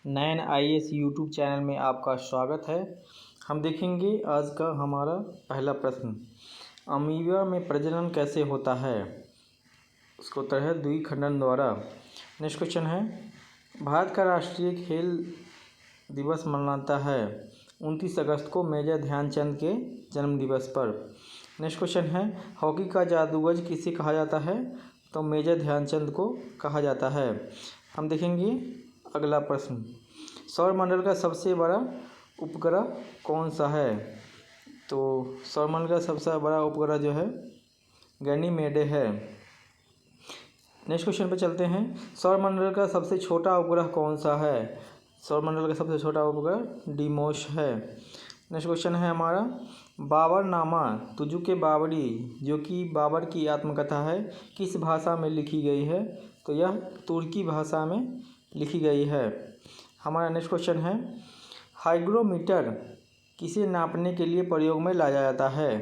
नैन IAS YouTube channel में आपका स्वागत है। हम देखेंगे आज का हमारा पहला प्रश्न, अमीबा में प्रजनन कैसे होता है। उसका उत्तर है द्विखंडन द्वारा। नेक्स्ट क्वेश्चन है, भारत का राष्ट्रीय खेल दिवस मनाता है 29 अगस्त को मेजर ध्यानचंद के जन्म दिवस पर। नेक्स्ट क्वेश्चन है, हॉकी का जादूगर किसे कहा जाता है, तो मेजर ध्यानचंद को कहा जाता है। हम देखेंगे अगला प्रश्न, सौरमंडल का सबसे बड़ा उपग्रह कौन सा है, तो सौरमंडल का सबसे बड़ा उपग्रह जो है गैनीमेड है। नेक्स्ट क्वेश्चन पे चलते हैं, सौरमंडल का सबसे छोटा उपग्रह कौन सा है, सौरमंडल का सबसे छोटा उपग्रह डीमोस है। नेक्स्ट क्वेश्चन है हमारा, बाबरनामा तुजु के बाबरी जो कि बाबर की आत्मकथा है किस भाषा में लिखी गई है, तो यह तुर्की भाषा में लिखी गई है। हमारा नेक्स्ट क्वेश्चन है, हाइग्रोमीटर किसे नापने के लिए प्रयोग में लाया जाता है,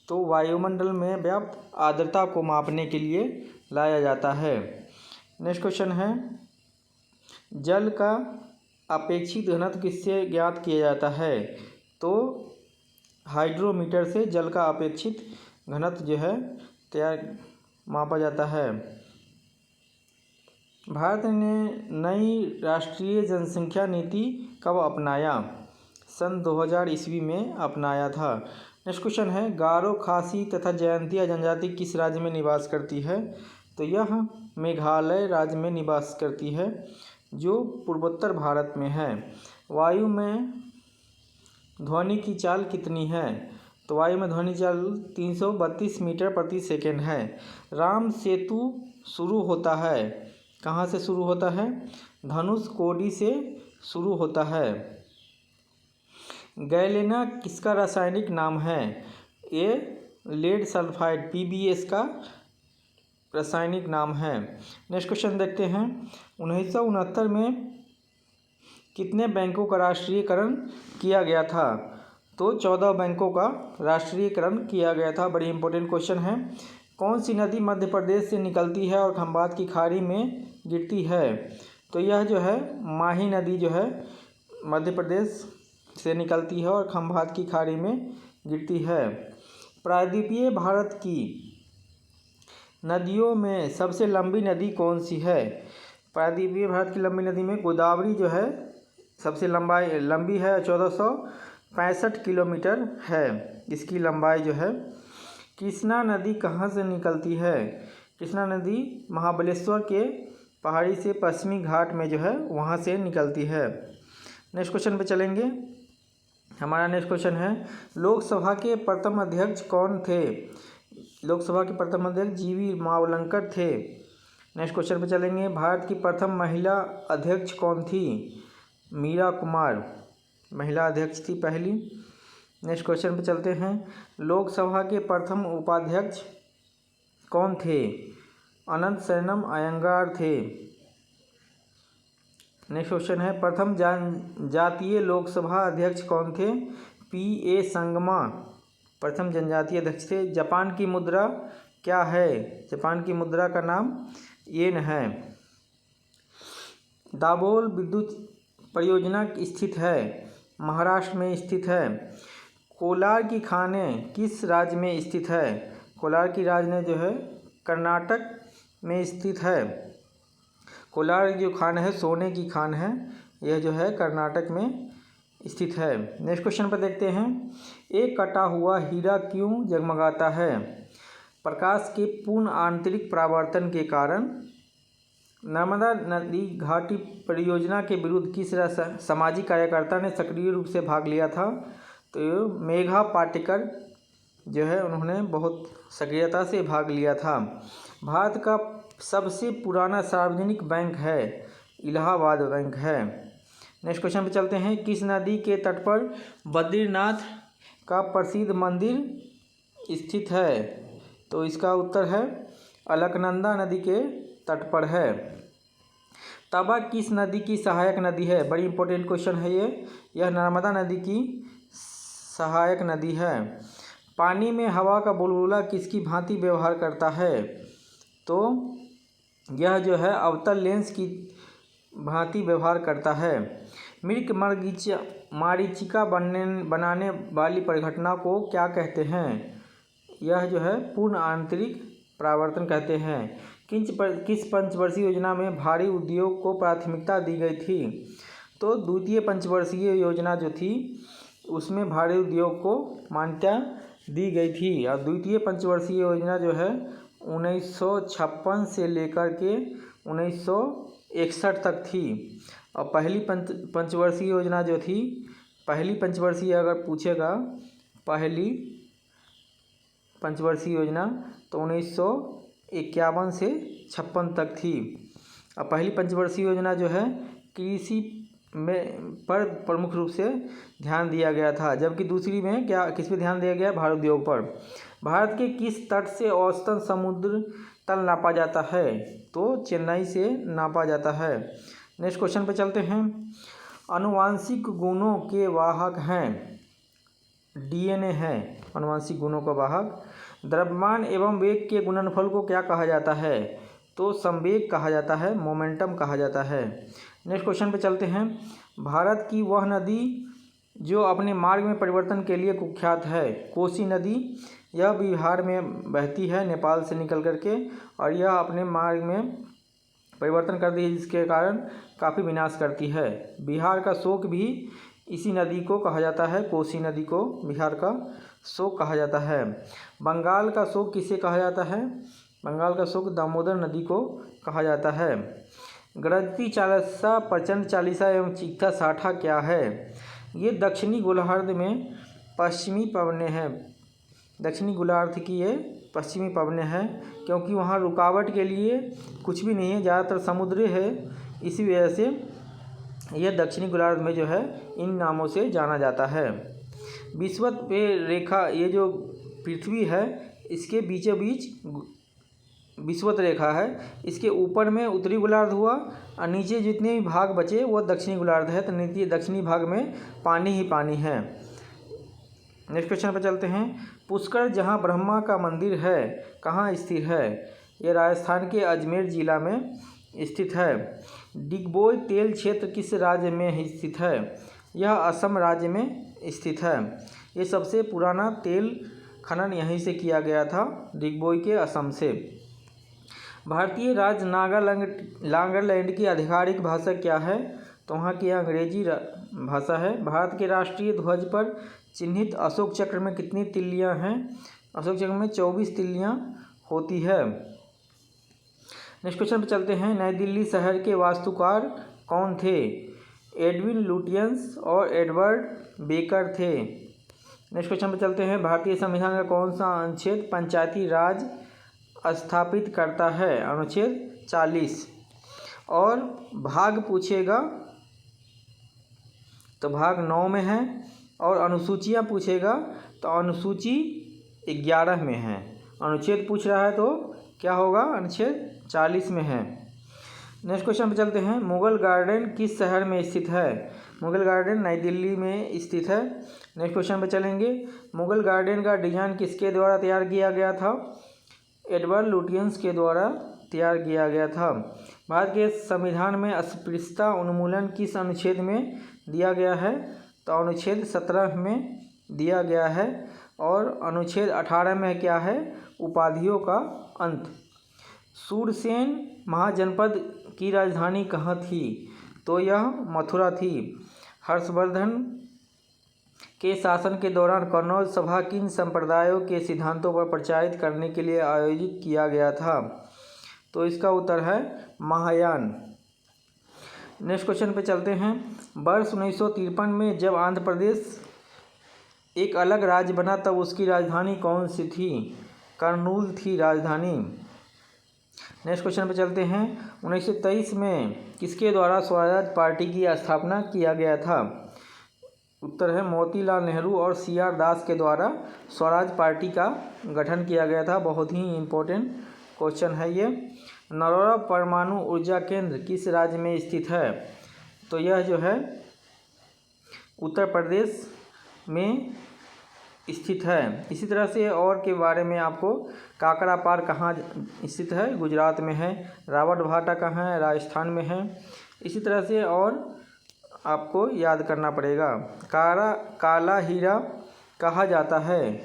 तो वायुमंडल में व्याप्त आर्द्रता को मापने के लिए लाया जाता है। नेक्स्ट क्वेश्चन है, जल का अपेक्षित घनत्व किससे ज्ञात किया जाता है, तो हाइड्रोमीटर से जल का अपेक्षित घनत्व जो है मापा जाता है। भारत ने नई राष्ट्रीय जनसंख्या नीति कब अपनाया, सन 2000 ईस्वी में अपनाया था। नेक्स्ट क्वेश्चन है, गारो खासी तथा जयंतिया जनजाति किस राज्य में निवास करती है, तो यह मेघालय राज्य में निवास करती है जो पूर्वोत्तर भारत में है। वायु में ध्वनि की चाल कितनी है, तो वायु में ध्वनि चाल 332 मीटर प्रति सेकेंड है। राम सेतु शुरू होता है, कहाँ से शुरू होता है, धनुषकोडी से शुरू होता है। गैलेना किसका रासायनिक नाम है, ये लेड सल्फाइड PbS का रासायनिक नाम है। नेक्स्ट क्वेश्चन देखते हैं, 1969 में कितने बैंकों का राष्ट्रीयकरण किया गया था, तो 14 बैंकों का राष्ट्रीयकरण किया गया था। बड़ी इंपॉर्टेंट क्वेश्चन है। कौन सी नदी मध्य प्रदेश से निकलती है और खंभात की खाड़ी में गिरती है, तो यह जो है माही नदी जो है मध्य प्रदेश से निकलती है और खंभात की खाड़ी में गिरती है। प्रायद्वीपीय भारत की नदियों में सबसे लंबी नदी कौन सी है, प्रायद्वीपीय भारत की लंबी नदी में गोदावरी जो है सबसे लंबी है, 1465 किलोमीटर है इसकी लंबाई जो है। कृष्णा नदी कहाँ से निकलती है, कृष्णा नदी महाबलेश्वर के पहाड़ी से पश्चिमी घाट में जो है वहाँ से निकलती है। नेक्स्ट क्वेश्चन पे चलेंगे। हमारा नेक्स्ट क्वेश्चन है, लोकसभा के प्रथम अध्यक्ष कौन थे, लोकसभा के प्रथम अध्यक्ष जीवी मावलंकर थे। नेक्स्ट क्वेश्चन पे चलेंगे, भारत की प्रथम महिला अध्यक्ष कौन थी, मीरा कुमार महिला अध्यक्ष थी पहली। नेक्स्ट क्वेश्चन पे चलते हैं, लोकसभा के प्रथम उपाध्यक्ष कौन थे, अनंत शरणम अयंगार थे। नेक्स्ट क्वेश्चन है, प्रथम जनजातीय लोकसभा अध्यक्ष कौन थे, PA संगमा प्रथम जनजातीय अध्यक्ष थे। जापान की मुद्रा क्या है, जापान की मुद्रा का नाम येन है। दाभोल विद्युत परियोजना स्थित है, महाराष्ट्र में स्थित है। कोलार की खानें किस राज्य में स्थित है, कोलार की राजधानी जो है कर्नाटक में स्थित है। कोलार जो खान है सोने की खान है, यह जो है कर्नाटक में स्थित है। नेक्स्ट क्वेश्चन पर देखते हैं, एक कटा हुआ हीरा क्यों जगमगाता है, प्रकाश के पूर्ण आंतरिक परावर्तन के कारण। नर्मदा नदी घाटी परियोजना के विरुद्ध किस सामाजिक कार्यकर्ता ने सक्रिय रूप से भाग लिया था, तो मेघा पाटेकर जो है उन्होंने बहुत सक्रियता से भाग लिया था। भारत का सबसे पुराना सार्वजनिक बैंक है, इलाहाबाद बैंक है। नेक्स्ट क्वेश्चन पे चलते हैं, किस नदी के तट पर बद्रीनाथ का प्रसिद्ध मंदिर स्थित है, तो इसका उत्तर है अलकनंदा नदी के तट पर है। तवा किस नदी की सहायक नदी है, बड़ी इंपॉर्टेंट क्वेश्चन है यह नर्मदा नदी की सहायक नदी है। पानी में हवा का बुलबुला किसकी भांति व्यवहार करता है, तो यह जो है अवतल लेंस की भांति व्यवहार करता है। मृग मरीचिका बनाने वाली परिघटना को क्या कहते हैं? यह जो है पूर्ण आंतरिक परावर्तन कहते हैं। किस पंचवर्षीय योजना में भारी उद्योग को प्राथमिकता दी गई थी? तो द्वितीय पंचवर्षीय योजना जो थी उसमें भारी उद्योग को मान्यता दी गई थी। और द्वितीय पंचवर्षीय योजना जो है 1956 से लेकर के 1961 तक थी। और पहली पंचवर्षीय योजना जो थी, पहली पंचवर्षीय अगर पूछेगा पहली पंचवर्षीय योजना तो 1951 से 56 तक थी। और पहली पंचवर्षीय योजना जो है कृषि में पर प्रमुख रूप से ध्यान दिया गया था, जबकि दूसरी में किस पे ध्यान दिया गया? भारी उद्योग पर। भारत के किस तट से औसतन समुद्र तल नापा जाता है? तो चेन्नई से नापा जाता है। नेक्स्ट क्वेश्चन पे चलते हैं। आनुवांशिक गुणों के वाहक हैं, डीएनए है आनुवांशिक गुणों का वाहक। द्रव्यमान एवं वेग के गुणनफल को क्या कहा जाता है? तो संवेग कहा जाता है, मोमेंटम कहा जाता है। नेक्स्ट क्वेश्चन पे चलते हैं। भारत की वह नदी जो अपने मार्ग में परिवर्तन के लिए कुख्यात है? कोसी नदी। यह बिहार में बहती है नेपाल से निकल करके, और यह अपने मार्ग में परिवर्तन करती है जिसके कारण काफ़ी विनाश करती है। बिहार का शोक भी इसी नदी को कहा जाता है, कोसी नदी को बिहार का शोक कहा जाता है। बंगाल का शोक किसे कहा जाता है? बंगाल का शोक दामोदर नदी को कहा जाता है। गरजती चालीसा, प्रचंड चालीसा एवं चीखता साठा क्या है? ये दक्षिणी गोलार्ध में पश्चिमी पवने हैं। दक्षिणी गोलार्ध की ये पश्चिमी पवने हैं, क्योंकि वहाँ रुकावट के लिए कुछ भी नहीं है, ज़्यादातर समुद्र है, इसी वजह से यह दक्षिणी गोलार्ध में जो है इन नामों से जाना जाता है। विषुवत पे रेखा, ये जो पृथ्वी है इसके बीचों बीच विषुवत रेखा है, इसके ऊपर में उत्तरी गोलार्ध हुआ और नीचे जितने भी भाग बचे वो दक्षिणी गोलार्ध है। तो नीचे दक्षिणी भाग में पानी ही पानी है। नेक्स्ट क्वेश्चन पर चलते हैं। पुष्कर जहाँ ब्रह्मा का मंदिर है कहाँ स्थित है? ये राजस्थान के अजमेर जिला में स्थित है। डिगबोई तेल क्षेत्र किस राज्य में स्थित है? यह असम राज्य में स्थित है। ये सबसे पुराना तेल खनन यहीं से किया गया था, डिगबोई के असम से। भारतीय राज्य नागालैंड की आधिकारिक भाषा क्या है? तो वहाँ की अंग्रेजी भाषा है। भारत के राष्ट्रीय ध्वज पर चिन्हित अशोक चक्र में कितनी तिल्लियाँ हैं? अशोक चक्र में 24 तिल्लियाँ होती है। नेक्स्ट क्वेश्चन पर चलते हैं। नई दिल्ली शहर के वास्तुकार कौन थे? एडविन लुटियंस और एडवर्ड बेकर थे। नेक्स्ट क्वेश्चन पर चलते हैं। भारतीय संविधान का कौन सा अनुच्छेद पंचायती राज स्थापित करता है? अनुच्छेद 40। और भाग पूछेगा तो भाग 9 में है, और अनुसूचियाँ पूछेगा तो अनुसूची 11 में है। अनुच्छेद पूछ रहा है तो क्या होगा? अनुच्छेद 40 में है। नेक्स्ट क्वेश्चन पे चलते हैं। मुगल गार्डन किस शहर में स्थित है? मुगल गार्डन नई दिल्ली में स्थित है। नेक्स्ट क्वेश्चन पे चलेंगे। मुगल गार्डन का डिजाइन किसके द्वारा तैयार किया गया था? एडवर्ड लुटियंस के द्वारा तैयार किया गया था। भारत के संविधान में अस्पृश्यता उन्मूलन किस अनुच्छेद में दिया गया है? तो अनुच्छेद 17 में दिया गया है। और अनुच्छेद 18 में क्या है? उपाधियों का अंत। सूरसेन महाजनपद की राजधानी कहाँ थी? तो यह मथुरा थी। हर्षवर्धन के शासन के दौरान कन्नौज सभा किन संप्रदायों के सिद्धांतों पर प्रचारित करने के लिए आयोजित किया गया था? तो इसका उत्तर है महायान। नेक्स्ट क्वेश्चन पे चलते हैं। वर्ष 1953 में जब आंध्र प्रदेश एक अलग राज्य बना तब उसकी राजधानी कौन सी थी? कर्नूल थी राजधानी। नेक्स्ट क्वेश्चन पे चलते हैं। 1923 में किसके द्वारा स्वराज पार्टी की स्थापना किया गया था? उत्तर है मोतीलाल नेहरू और CR दास के द्वारा स्वराज पार्टी का गठन किया गया था। बहुत ही इम्पोर्टेंट क्वेश्चन है ये। नरोरा परमाणु ऊर्जा केंद्र किस राज्य में स्थित है? तो यह जो है उत्तर प्रदेश में स्थित है। इसी तरह से और के बारे में आपको काकरापार कहाँ स्थित है? गुजरात में है। रावतभाटा कहाँ है? राजस्थान में है। इसी तरह से और आपको याद करना पड़ेगा। काला हीरा कहा जाता है,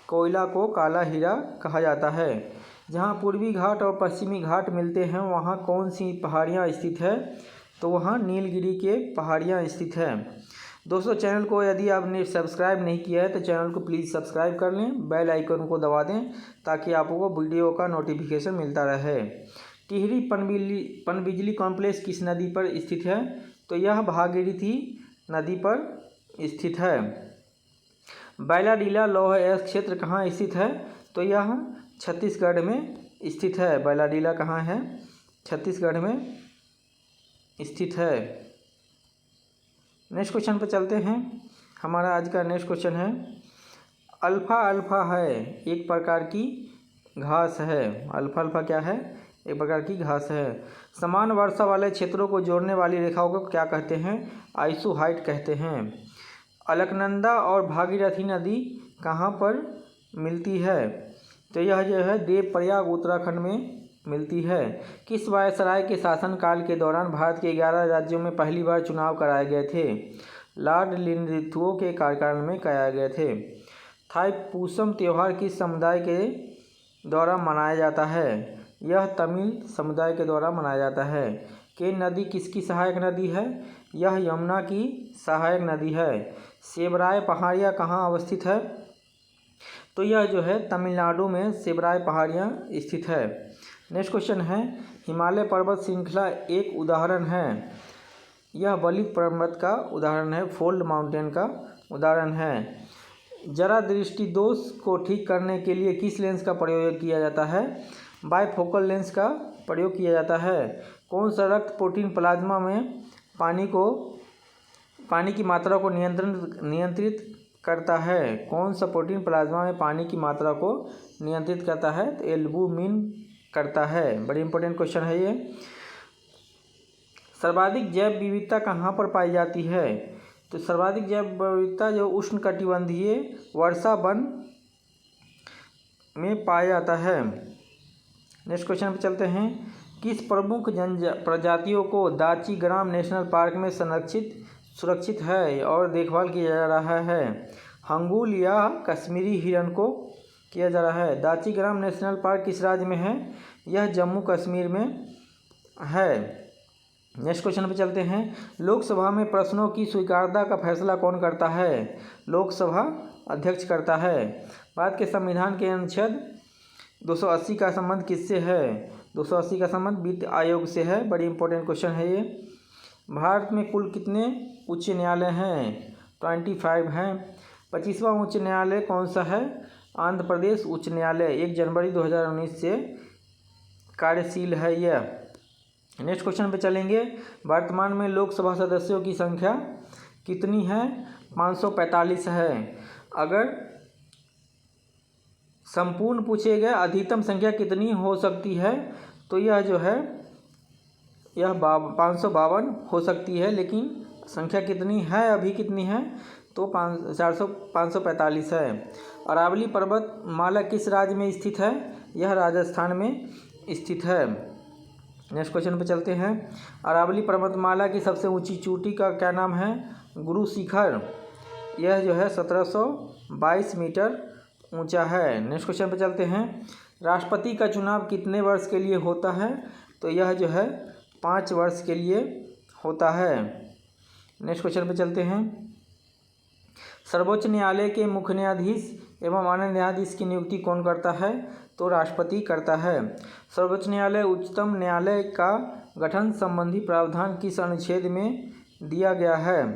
कोयला को काला हीरा कहा जाता है। जहाँ पूर्वी घाट और पश्चिमी घाट मिलते हैं वहाँ कौन सी पहाड़ियाँ स्थित है? तो वहाँ नीलगिरी के पहाड़ियाँ स्थित है। दोस्तों, चैनल को यदि आपने सब्सक्राइब नहीं किया है तो चैनल को प्लीज़ सब्सक्राइब कर लें, बेल आइकन को दबा दें ताकि आपको वीडियो का नोटिफिकेशन मिलता रहे। टिहरी पनबिजली कॉम्प्लेक्स किस नदी पर स्थित है? तो यह भागीरथी नदी पर स्थित है। बैलाडीला लौह अयस्क क्षेत्र कहाँ स्थित है? तो यह छत्तीसगढ़ में स्थित है। बैलाडीला कहाँ है? छत्तीसगढ़ में स्थित है। नेक्स्ट क्वेश्चन पर चलते हैं। हमारा आज का नेक्स्ट क्वेश्चन है, अल्फा है एक प्रकार की घास है। अल्फा क्या है? एक प्रकार की घास है। समान वर्षा वाले क्षेत्रों को जोड़ने वाली रेखाओं को क्या कहते हैं? आइसोहाइट कहते हैं। अलकनंदा और भागीरथी नदी कहाँ पर मिलती है? तो यह जो है देवप्रयाग उत्तराखंड में मिलती है। किस वायसराय के शासनकाल के दौरान भारत के 11 राज्यों में पहली बार चुनाव कराए गए थे? लॉर्ड लिनलिथगो के कार्यकाल में कराए गए थे। थाईपुसम त्यौहार किस समुदाय के द्वारा मनाया जाता है? यह तमिल समुदाय के द्वारा मनाया जाता है। केन नदी किसकी सहायक नदी है? यह यमुना की सहायक नदी है। सेबराय पहाड़ियाँ कहाँ अवस्थित है? तो यह जो है तमिलनाडु में सेबराय पहाड़ियाँ स्थित है। नेक्स्ट क्वेश्चन है, हिमालय पर्वत श्रृंखला एक उदाहरण है। यह बलित पर्वत का उदाहरण है, फोल्ड माउंटेन का उदाहरण है। जरा दृष्टि दोष को ठीक करने के लिए किस लेंस का प्रयोग किया जाता है? बाइफोकल लेंस का प्रयोग किया जाता है। कौन सा रक्त प्रोटीन प्लाज्मा में पानी की मात्रा को नियंत्रित करता है? कौन सा प्रोटीन प्लाज्मा में पानी की मात्रा को नियंत्रित करता है? तो एल्बुमिन करता है। बड़ी इंपॉर्टेंट क्वेश्चन है ये। सर्वाधिक जैव विविधता कहाँ पर पाई जाती है? तो सर्वाधिक जैव विविधता जो उष्णकटिबंधीय वर्षा वन में पाया जाता है। नेक्स्ट क्वेश्चन पे चलते हैं, किस प्रमुख प्रजातियों को दाची-ग्राम नेशनल पार्क में सुरक्षित है और देखभाल किया जा रहा है? हंगुल या कश्मीरी हिरण को किया जा रहा है। दाची-ग्राम नेशनल पार्क किस राज्य में है? यह जम्मू कश्मीर में है। नेक्स्ट क्वेश्चन पे चलते हैं, लोकसभा में प्रश्नों की स्वीकार्यता का फैसला कौन करता है? लोकसभा अध्यक्ष करता है। भारत के संविधान के अनुच्छेद 280 का संबंध किससे है? 280 का संबंध वित्त आयोग से है। बड़ी इंपॉर्टेंट क्वेश्चन है ये। भारत में कुल कितने उच्च न्यायालय हैं? 25 हैं। 25वां उच्च न्यायालय कौन सा है? आंध्र प्रदेश उच्च न्यायालय 1 जनवरी 2019 से कार्यशील है यह। नेक्स्ट क्वेश्चन पे चलेंगे, वर्तमान में लोकसभा सदस्यों की संख्या कितनी है? 545 है। अगर संपूर्ण पूछे गए अधिकतम संख्या कितनी हो सकती है? तो यह जो है यह 552 हो सकती है, लेकिन संख्या कितनी है, अभी कितनी है? तो 545 है। अरावली पर्वतमाला किस राज्य में स्थित है? यह राजस्थान में स्थित है। नेक्स्ट क्वेश्चन पे चलते हैं, अरावली पर्वतमाला की सबसे ऊंची चोटी का क्या नाम है? गुरु शिखर। यह जो है 1722 मीटर ऊंचा है। नेक्स्ट क्वेश्चन पे चलते हैं, राष्ट्रपति का चुनाव कितने वर्ष के लिए होता है? तो यह जो है 5 वर्ष के लिए होता है। नेक्स्ट क्वेश्चन पे चलते हैं, सर्वोच्च न्यायालय के मुख्य न्यायाधीश एवं अन्य न्यायाधीश की नियुक्ति कौन करता है? तो राष्ट्रपति करता है। सर्वोच्च न्यायालय उच्चतम न्यायालय का गठन संबंधी प्रावधान किस अनुच्छेद में दिया गया है?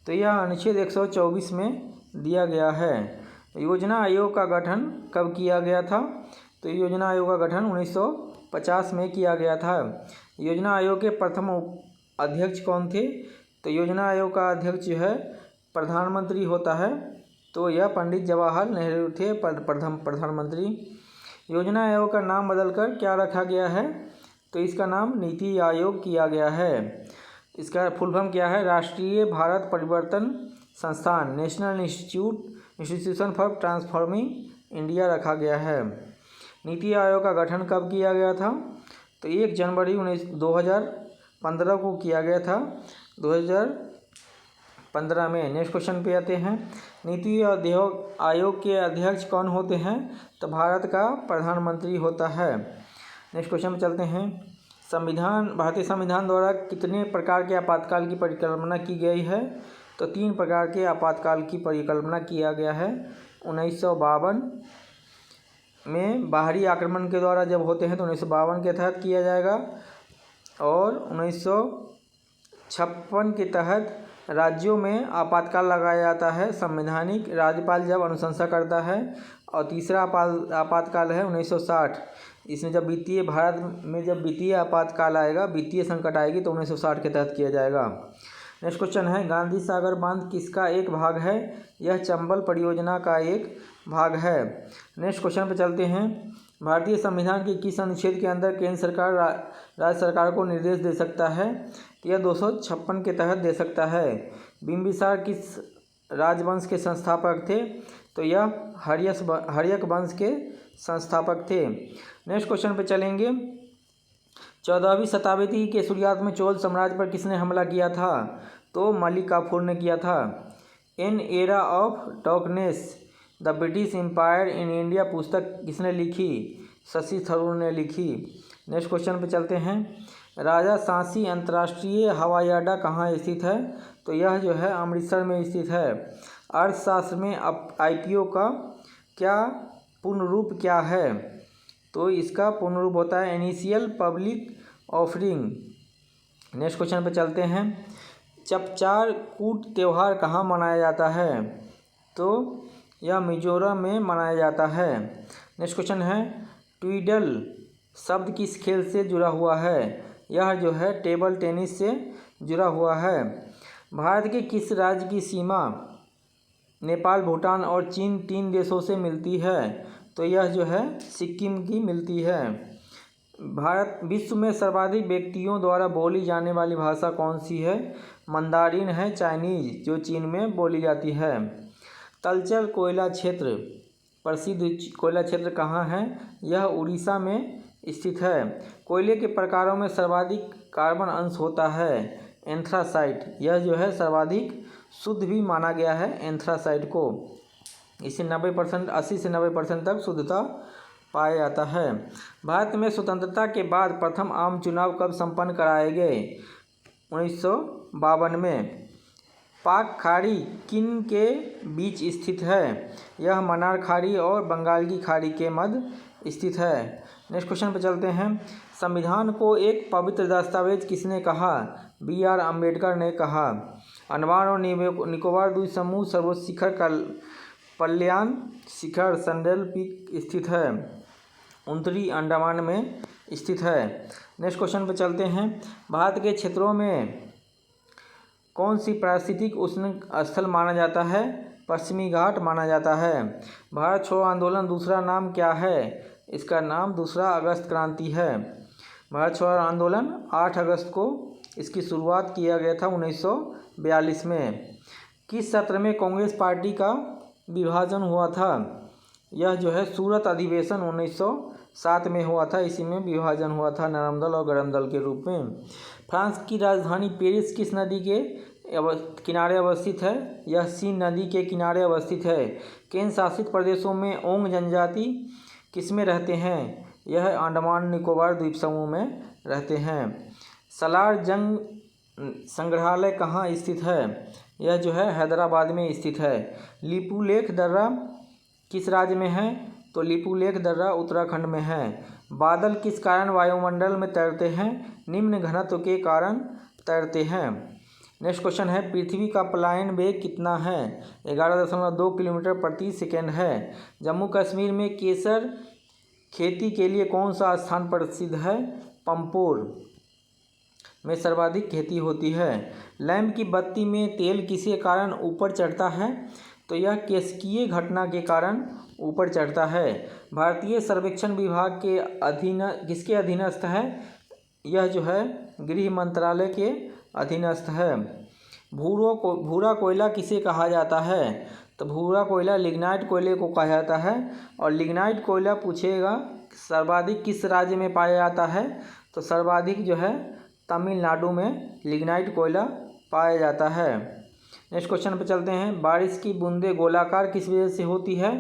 तो यह अनुच्छेद 124 में दिया गया है। योजना आयोग का गठन कब किया गया था? तो योजना आयोग का गठन 1950 में किया गया था। योजना आयोग के प्रथम अध्यक्ष कौन थे? तो योजना आयोग का अध्यक्ष जो है प्रधानमंत्री होता है, तो यह पंडित जवाहरलाल नेहरू थे प्रधानमंत्री। योजना आयोग का नाम बदलकर क्या रखा गया है? तो इसका नाम नीति आयोग किया गया है। इसका फुल फॉर्म क्या है? राष्ट्रीय भारत परिवर्तन संस्थान, national institution for transforming India रखा गया है। नीति आयोग का गठन कब किया गया था? तो 1 जनवरी 2015 को किया गया था, 2015 में। नेक्स्ट क्वेश्चन पे आते हैं, नीति आयोग के अध्यक्ष कौन होते हैं? तो भारत का प्रधानमंत्री होता है। नेक्स्ट क्वेश्चन पे चलते हैं, भारतीय संविधान द्वारा कितने प्रकार के आपातकाल की परिकल्पना की गई है? तो 3 प्रकार के आपातकाल की परिकल्पना किया गया है। 1952 में बाहरी आक्रमण के द्वारा जब होते हैं तो 1952 के तहत किया जाएगा, और 1956 के तहत राज्यों में आपातकाल लगाया जाता है, संवैधानिक राज्यपाल जब अनुशंसा करता है। और तीसरा आपातकाल है 1960, इसमें जब भारत में जब वित्तीय आपातकाल आएगा, वित्तीय संकट आएगी, तो 1960 के तहत किया जाएगा। नेक्स्ट क्वेश्चन है, गांधी सागर बांध किसका एक भाग है? यह चंबल परियोजना का एक भाग है। नेक्स्ट क्वेश्चन पे चलते हैं, भारतीय संविधान के किस अनुच्छेद के अंदर केंद्र सरकार राज्य सरकार को निर्देश दे सकता है? तो यह 256 के तहत दे सकता है। बिंबिसार किस राजवंश के संस्थापक थे? तो यह हर्यक वंश के संस्थापक थे। नेक्स्ट क्वेश्चन पे चलेंगे, 14वीं शताब्दी के शुरुआत में चोल साम्राज्य पर किसने हमला किया था? तो मलिक काफूर ने किया था। An era of darkness the British empire in India पुस्तक किसने लिखी? शशि थरूर ने लिखी। नेक्स्ट क्वेश्चन पे चलते हैं, राजा सांची अंतर्राष्ट्रीय हवाई अड्डा कहाँ स्थित है? तो यह जो है अमृतसर में स्थित है। अर्थशास्त्र में IPO का क्या पूर्ण रूप क्या है? तो इसका पूर्ण रूप होता है initial public offering. Next question पे चलते हैं, चपचार कूट त्यौहार कहाँ मनाया जाता है? तो यह मिजोरम में मनाया जाता है। नेक्स्ट क्वेश्चन है, ट्विडल शब्द किस खेल से जुड़ा हुआ है? यह जो है टेबल टेनिस से जुड़ा हुआ है। भारत के किस राज्य की सीमा नेपाल, भूटान और चीन 3 देशों से मिलती है? तो यह जो है सिक्किम की मिलती है। विश्व में सर्वाधिक व्यक्तियों द्वारा बोली जाने वाली भाषा कौन सी है? मंदारिन है, चाइनीज, जो चीन में बोली जाती है। तलचर कोयला क्षेत्र, प्रसिद्ध कोयला क्षेत्र कहाँ है? यह उड़ीसा में स्थित है। कोयले के प्रकारों में सर्वाधिक कार्बन अंश होता है एंथ्रासाइट, यह जो है सर्वाधिक शुद्ध भी माना गया है एंथ्रासाइट को। इसे 90% 80 से 90% तक शुद्धता पाया जाता है। भारत में स्वतंत्रता के बाद प्रथम आम चुनाव कब संपन्न कराए गए? 1952 में। पाक खाड़ी किन के बीच स्थित है? यह मन्नार खाड़ी और बंगाल की खाड़ी के मध्य स्थित है। नेक्स्ट क्वेश्चन पर चलते हैं, संविधान को एक पवित्र दस्तावेज किसने कहा? BR अम्बेडकर ने कहा। अंडमान और निकोबार द्वीप समूह सर्वोच्च शिखर कल्याण शिखर सैंडल पीक स्थित है, उत्तरी अंडमान में स्थित है। नेक्स्ट क्वेश्चन पर चलते हैं, भारत के क्षेत्रों में कौन सी पारिस्थितिक उष्ण स्थल माना जाता है? पश्चिमी घाट माना जाता है। भारत छोड़ो आंदोलन दूसरा नाम क्या है? इसका नाम दूसरा अगस्त क्रांति है। भारत छोड़ो आंदोलन 8 अगस्त को इसकी शुरुआत किया गया था 1942 में। किस सत्र में कांग्रेस पार्टी का विभाजन हुआ था? यह जो है सूरत अधिवेशन 1907 में हुआ था, इसी में विभाजन हुआ था नरम दल और गरम दल के रूप में। फ्रांस की राजधानी पेरिस किस नदी के किनारे अवस्थित है? यह सीन नदी के किनारे अवस्थित है। केंद्र शासित प्रदेशों में ओंग जनजाति किसमें रहते हैं? यह अंडमान निकोबार द्वीप समूह में रहते हैं। सलार जंग संग्रहालय कहाँ स्थित है? यह जो है हैदराबाद में स्थित है। लिपुलेख दर्रा किस राज्य में है? तो लिपुलेख दर्रा उत्तराखंड में है। बादल किस कारण वायुमंडल में तैरते हैं? निम्न घनत्व के कारण तैरते हैं। नेक्स्ट क्वेश्चन है, पृथ्वी का पलायन वेग कितना है? 11.2 किलोमीटर प्रति सेकेंड है। जम्मू कश्मीर में केसर खेती के लिए कौन सा स्थान प्रसिद्ध है? पंपोर में सर्वाधिक खेती होती है। लैंप की बत्ती में तेल किसके कारण ऊपर चढ़ता है? तो यह केशकीय घटना के कारण ऊपर चढ़ता है। भारतीय सर्वेक्षण विभाग के अधीन किसके अधीनस्थ है? यह जो है गृह मंत्रालय के अधीनस्थ है। भूरा कोयला किसे कहा जाता है? तो भूरा कोयला लिग्नाइट कोयले को कहा जाता है। और लिग्नाइट कोयला पूछेगा सर्वाधिक किस राज्य में पाया जाता है? तो सर्वाधिक जो है तमिलनाडु में लिग्नाइट कोयला पाया जाता है। नेक्स्ट क्वेश्चन पे चलते हैं। बारिश की बूंदें गोलाकार किस वजह से होती है?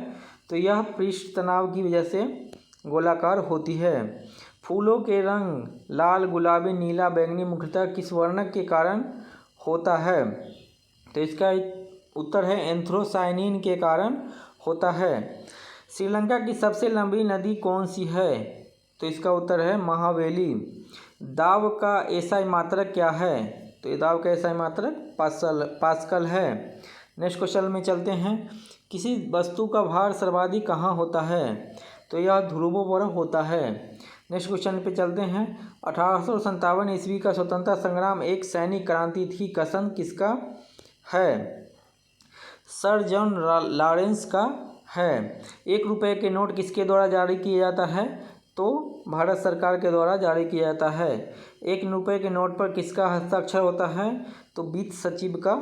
तो यह पृष्ठ तनाव की वजह से गोलाकार होती है। फूलों के रंग लाल, गुलाबी, नीला, बैंगनी मुख्यतः किस वर्णक के कारण होता है? तो इसका उत्तर है एंथ्रोसायनिन के कारण होता है। श्रीलंका की सबसे लंबी नदी कौन सी है? तो इसका उत्तर है महावेली। दाब का एसआई मात्रक क्या है? तो दाब का एसआई मात्रक पास्कल है। नेक्स्ट क्वेश्चन में चलते हैं। किसी वस्तु का भार सर्वाधिक कहाँ होता है? तो यह ध्रुवों पर होता है। नेक्स्ट क्वेश्चन पे चलते हैं। 1857 ईस्वी का स्वतंत्रता संग्राम एक सैनिक क्रांति थी, कथन किसका है? सर जॉन लॉरेंस का है। 1 रुपये के नोट किसके द्वारा जारी किया जाता है? तो भारत सरकार के द्वारा जारी किया जाता है। 1 रुपये के नोट पर किसका हस्ताक्षर होता है? तो वित्त सचिव का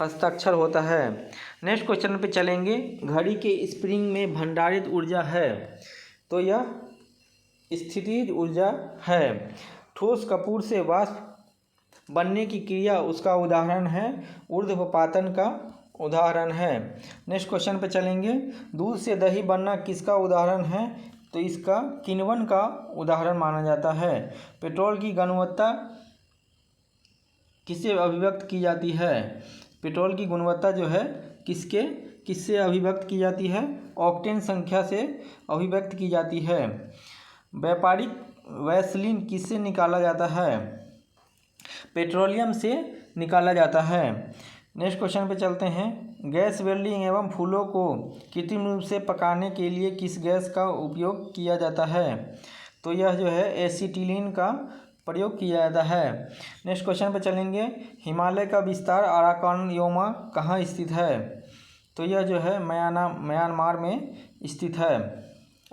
हस्ताक्षर होता है। नेक्स्ट क्वेश्चन पे चलेंगे। घड़ी के स्प्रिंग में भंडारित ऊर्जा है, तो यह स्थितिज ऊर्जा है। ठोस कपूर से वाष्प बनने की क्रिया उसका उदाहरण है, ऊर्ध्वपातन का उदाहरण है। नेक्स्ट क्वेश्चन पे चलेंगे। दूध से दही बनना किसका उदाहरण है? तो इसका किण्वन का उदाहरण माना जाता है। पेट्रोल की गुणवत्ता किससे अभिव्यक्त की जाती है? पेट्रोल की गुणवत्ता जो है किससे अभिव्यक्त की जाती है? ऑक्टेन संख्या से अभिव्यक्त की जाती है। व्यापारिक वैसलीन किससे निकाला जाता है? पेट्रोलियम से निकाला जाता है। नेक्स्ट क्वेश्चन पे चलते हैं। गैस वेल्डिंग एवं फूलों को कृत्रिम रूप से पकाने के लिए किस गैस का उपयोग किया जाता है? तो यह जो है एसीटिलीन का प्रयोग किया जाता है। नेक्स्ट क्वेश्चन पे चलेंगे। हिमालय का विस्तार अराकानयोमा कहाँ स्थित है? तो यह जो है म्यांमार में स्थित है।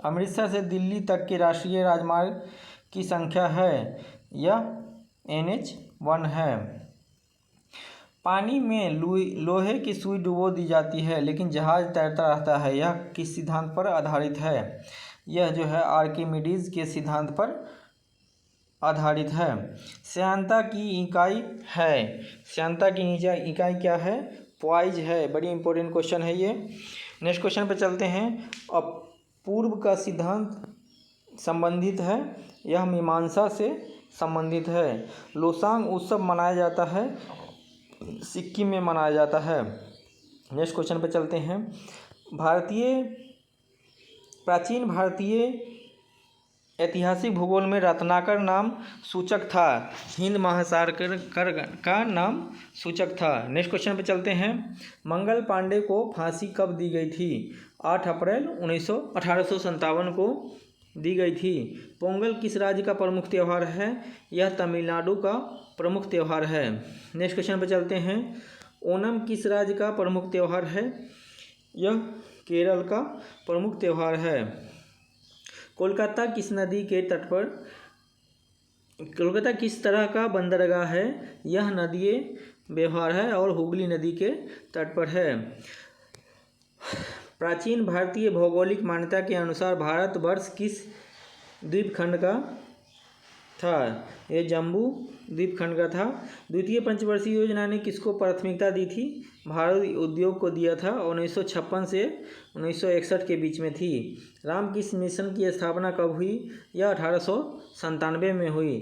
अमृतसर से दिल्ली तक के राष्ट्रीय राजमार्ग की संख्या है, यह NH1 है। पानी में लोहे की सुई डुबो दी जाती है लेकिन जहाज तैरता रहता है, यह किस सिद्धांत पर आधारित है? यह जो है आर्किमिडीज के सिद्धांत पर आधारित है। श्यानता की इकाई है, श्यानता की इकाई क्या है? पॉइज है। बड़ी इंपॉर्टेंट क्वेश्चन है ये। नेक्स्ट क्वेश्चन पे चलते हैं। अपूर्व का सिद्धांत संबंधित है, यह मीमांसा से संबंधित है। लोसांग उत्सव मनाया जाता है, सिक्किम में मनाया जाता है। नेक्स्ट क्वेश्चन पे चलते हैं। प्राचीन भारतीय ऐतिहासिक भूगोल में रत्नाकर नाम सूचक था, हिंद महासागर का नाम सूचक था। नेक्स्ट क्वेश्चन पे चलते हैं। मंगल पांडे को फांसी कब दी गई थी? 8 अप्रैल 1857 को दी गई थी। पोंगल किस राज्य का प्रमुख त्यौहार है? यह तमिलनाडु का प्रमुख त्यौहार है। नेक्स्ट क्वेश्चन पे चलते हैं। ओणम किस राज्य का प्रमुख त्यौहार है? यह केरल का प्रमुख त्यौहार है। कोलकाता किस नदी के तट पर कोलकाता किस तरह का बंदरगाह है? यह नदीय व्यवहार है और हुगली नदी के तट पर है। प्राचीन भारतीय भौगोलिक मान्यता के अनुसार भारतवर्ष किस द्वीपखंड का था? यह जम्बू द्वीपखंड का था। द्वितीय पंचवर्षीय योजना ने किसको प्राथमिकता दी थी? भारत उद्योग को दिया था। 1956 से 1961 के बीच में थी। रामकृष्ण मिशन की स्थापना कब हुई? यह 1897 में हुई।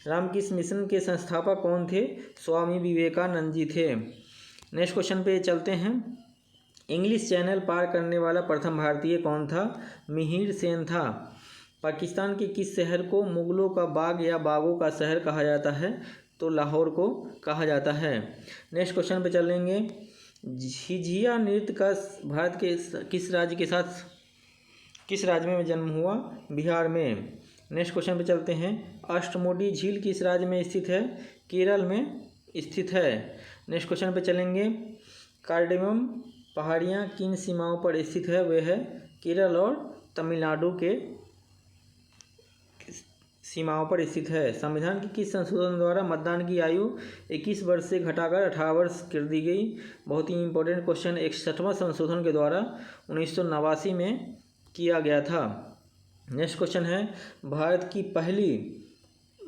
रामकृष्ण मिशन के संस्थापक कौन थे? स्वामी विवेकानंद जी थे। नेक्स्ट क्वेश्चन पे चलते हैं। इंग्लिश चैनल पार करने वाला प्रथम भारतीय कौन था? मिहिर सेन था। पाकिस्तान के किस शहर को मुगलों का बाग या बागों का शहर कहा जाता है? तो लाहौर को कहा जाता है। नेक्स्ट क्वेश्चन पे चलेंगे। झिझिया नृत्य का भारत के किस राज्य में जन्म हुआ? बिहार में। नेक्स्ट क्वेश्चन पे चलते हैं। अष्टमुडी झील किस राज्य में स्थित है? केरल में स्थित है। नेक्स्ट क्वेश्चन पे चलेंगे। कार्डेमम पहाड़ियाँ किन सीमाओं पर स्थित है? वे है केरल और तमिलनाडु के सीमाओं पर स्थित है। संविधान के किस संशोधन द्वारा मतदान की आयु 21 वर्ष से घटाकर 18 वर्ष कर दी गई? बहुत ही इंपॉर्टेंट क्वेश्चन। 61वां संशोधन के द्वारा 1989 में किया गया था। नेक्स्ट क्वेश्चन है। भारत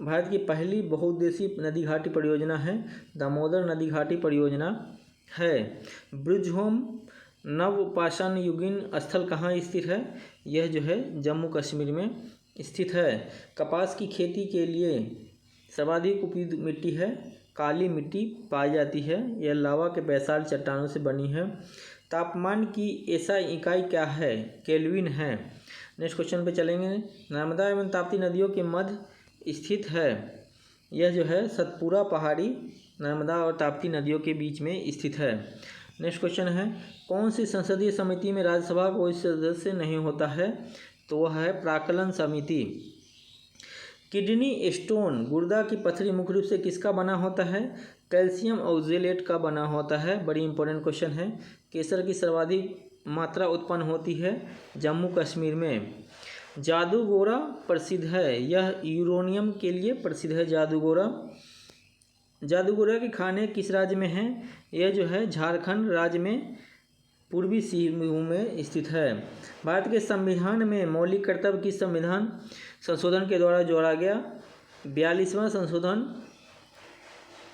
भारत की पहली बहुउद्देशीय नदी घाटी परियोजना है दामोदर नदी घाटी परियोजना है। ब्रिजहोम नवपाषाण युगीन स्थल कहाँ स्थित है? यह जो है जम्मू कश्मीर में स्थित है। कपास की खेती के लिए सर्वाधिक उपयुक्त मिट्टी है काली मिट्टी पाई जाती है। यह लावा के बेसाल्ट चट्टानों से बनी है। तापमान की एसआई इकाई क्या है? केल्विन है। नेक्स्ट क्वेश्चन पे चलेंगे। नर्मदा एवं ताप्ती नदियों के मध्य स्थित है। यह जो है सतपुरा पहाड़ी नर्मदा और ताप्ती नदियों के बीच में स्थित है। नेक्स्ट क्वेश्चन है कौन सी संसदीय समिति में राज्यसभा का कोई सदस्य नहीं होता है? तो वह है प्राक्कलन समिति। किडनी स्टोन गुर्दा की पथरी मुख्य रूप से किसका बना होता है? कैल्शियम ऑक्जेलेट का बना होता है। बड़ी इंपॉर्टेंट क्वेश्चन है। केसर की सर्वाधिक मात्रा उत्पन्न होती है जम्मू कश्मीर में। जादूगोरा प्रसिद्ध है। यह यूरेनियम के लिए प्रसिद्ध है जादूगोरा। जादूगोरा के खाने किस राज्य में हैं? यह जो है झारखंड राज्य में पूर्वी सिंहभूम में स्थित है। भारत के संविधान में मौलिक कर्तव्य किस संविधान संशोधन के द्वारा जोड़ा गया? 42वां संशोधन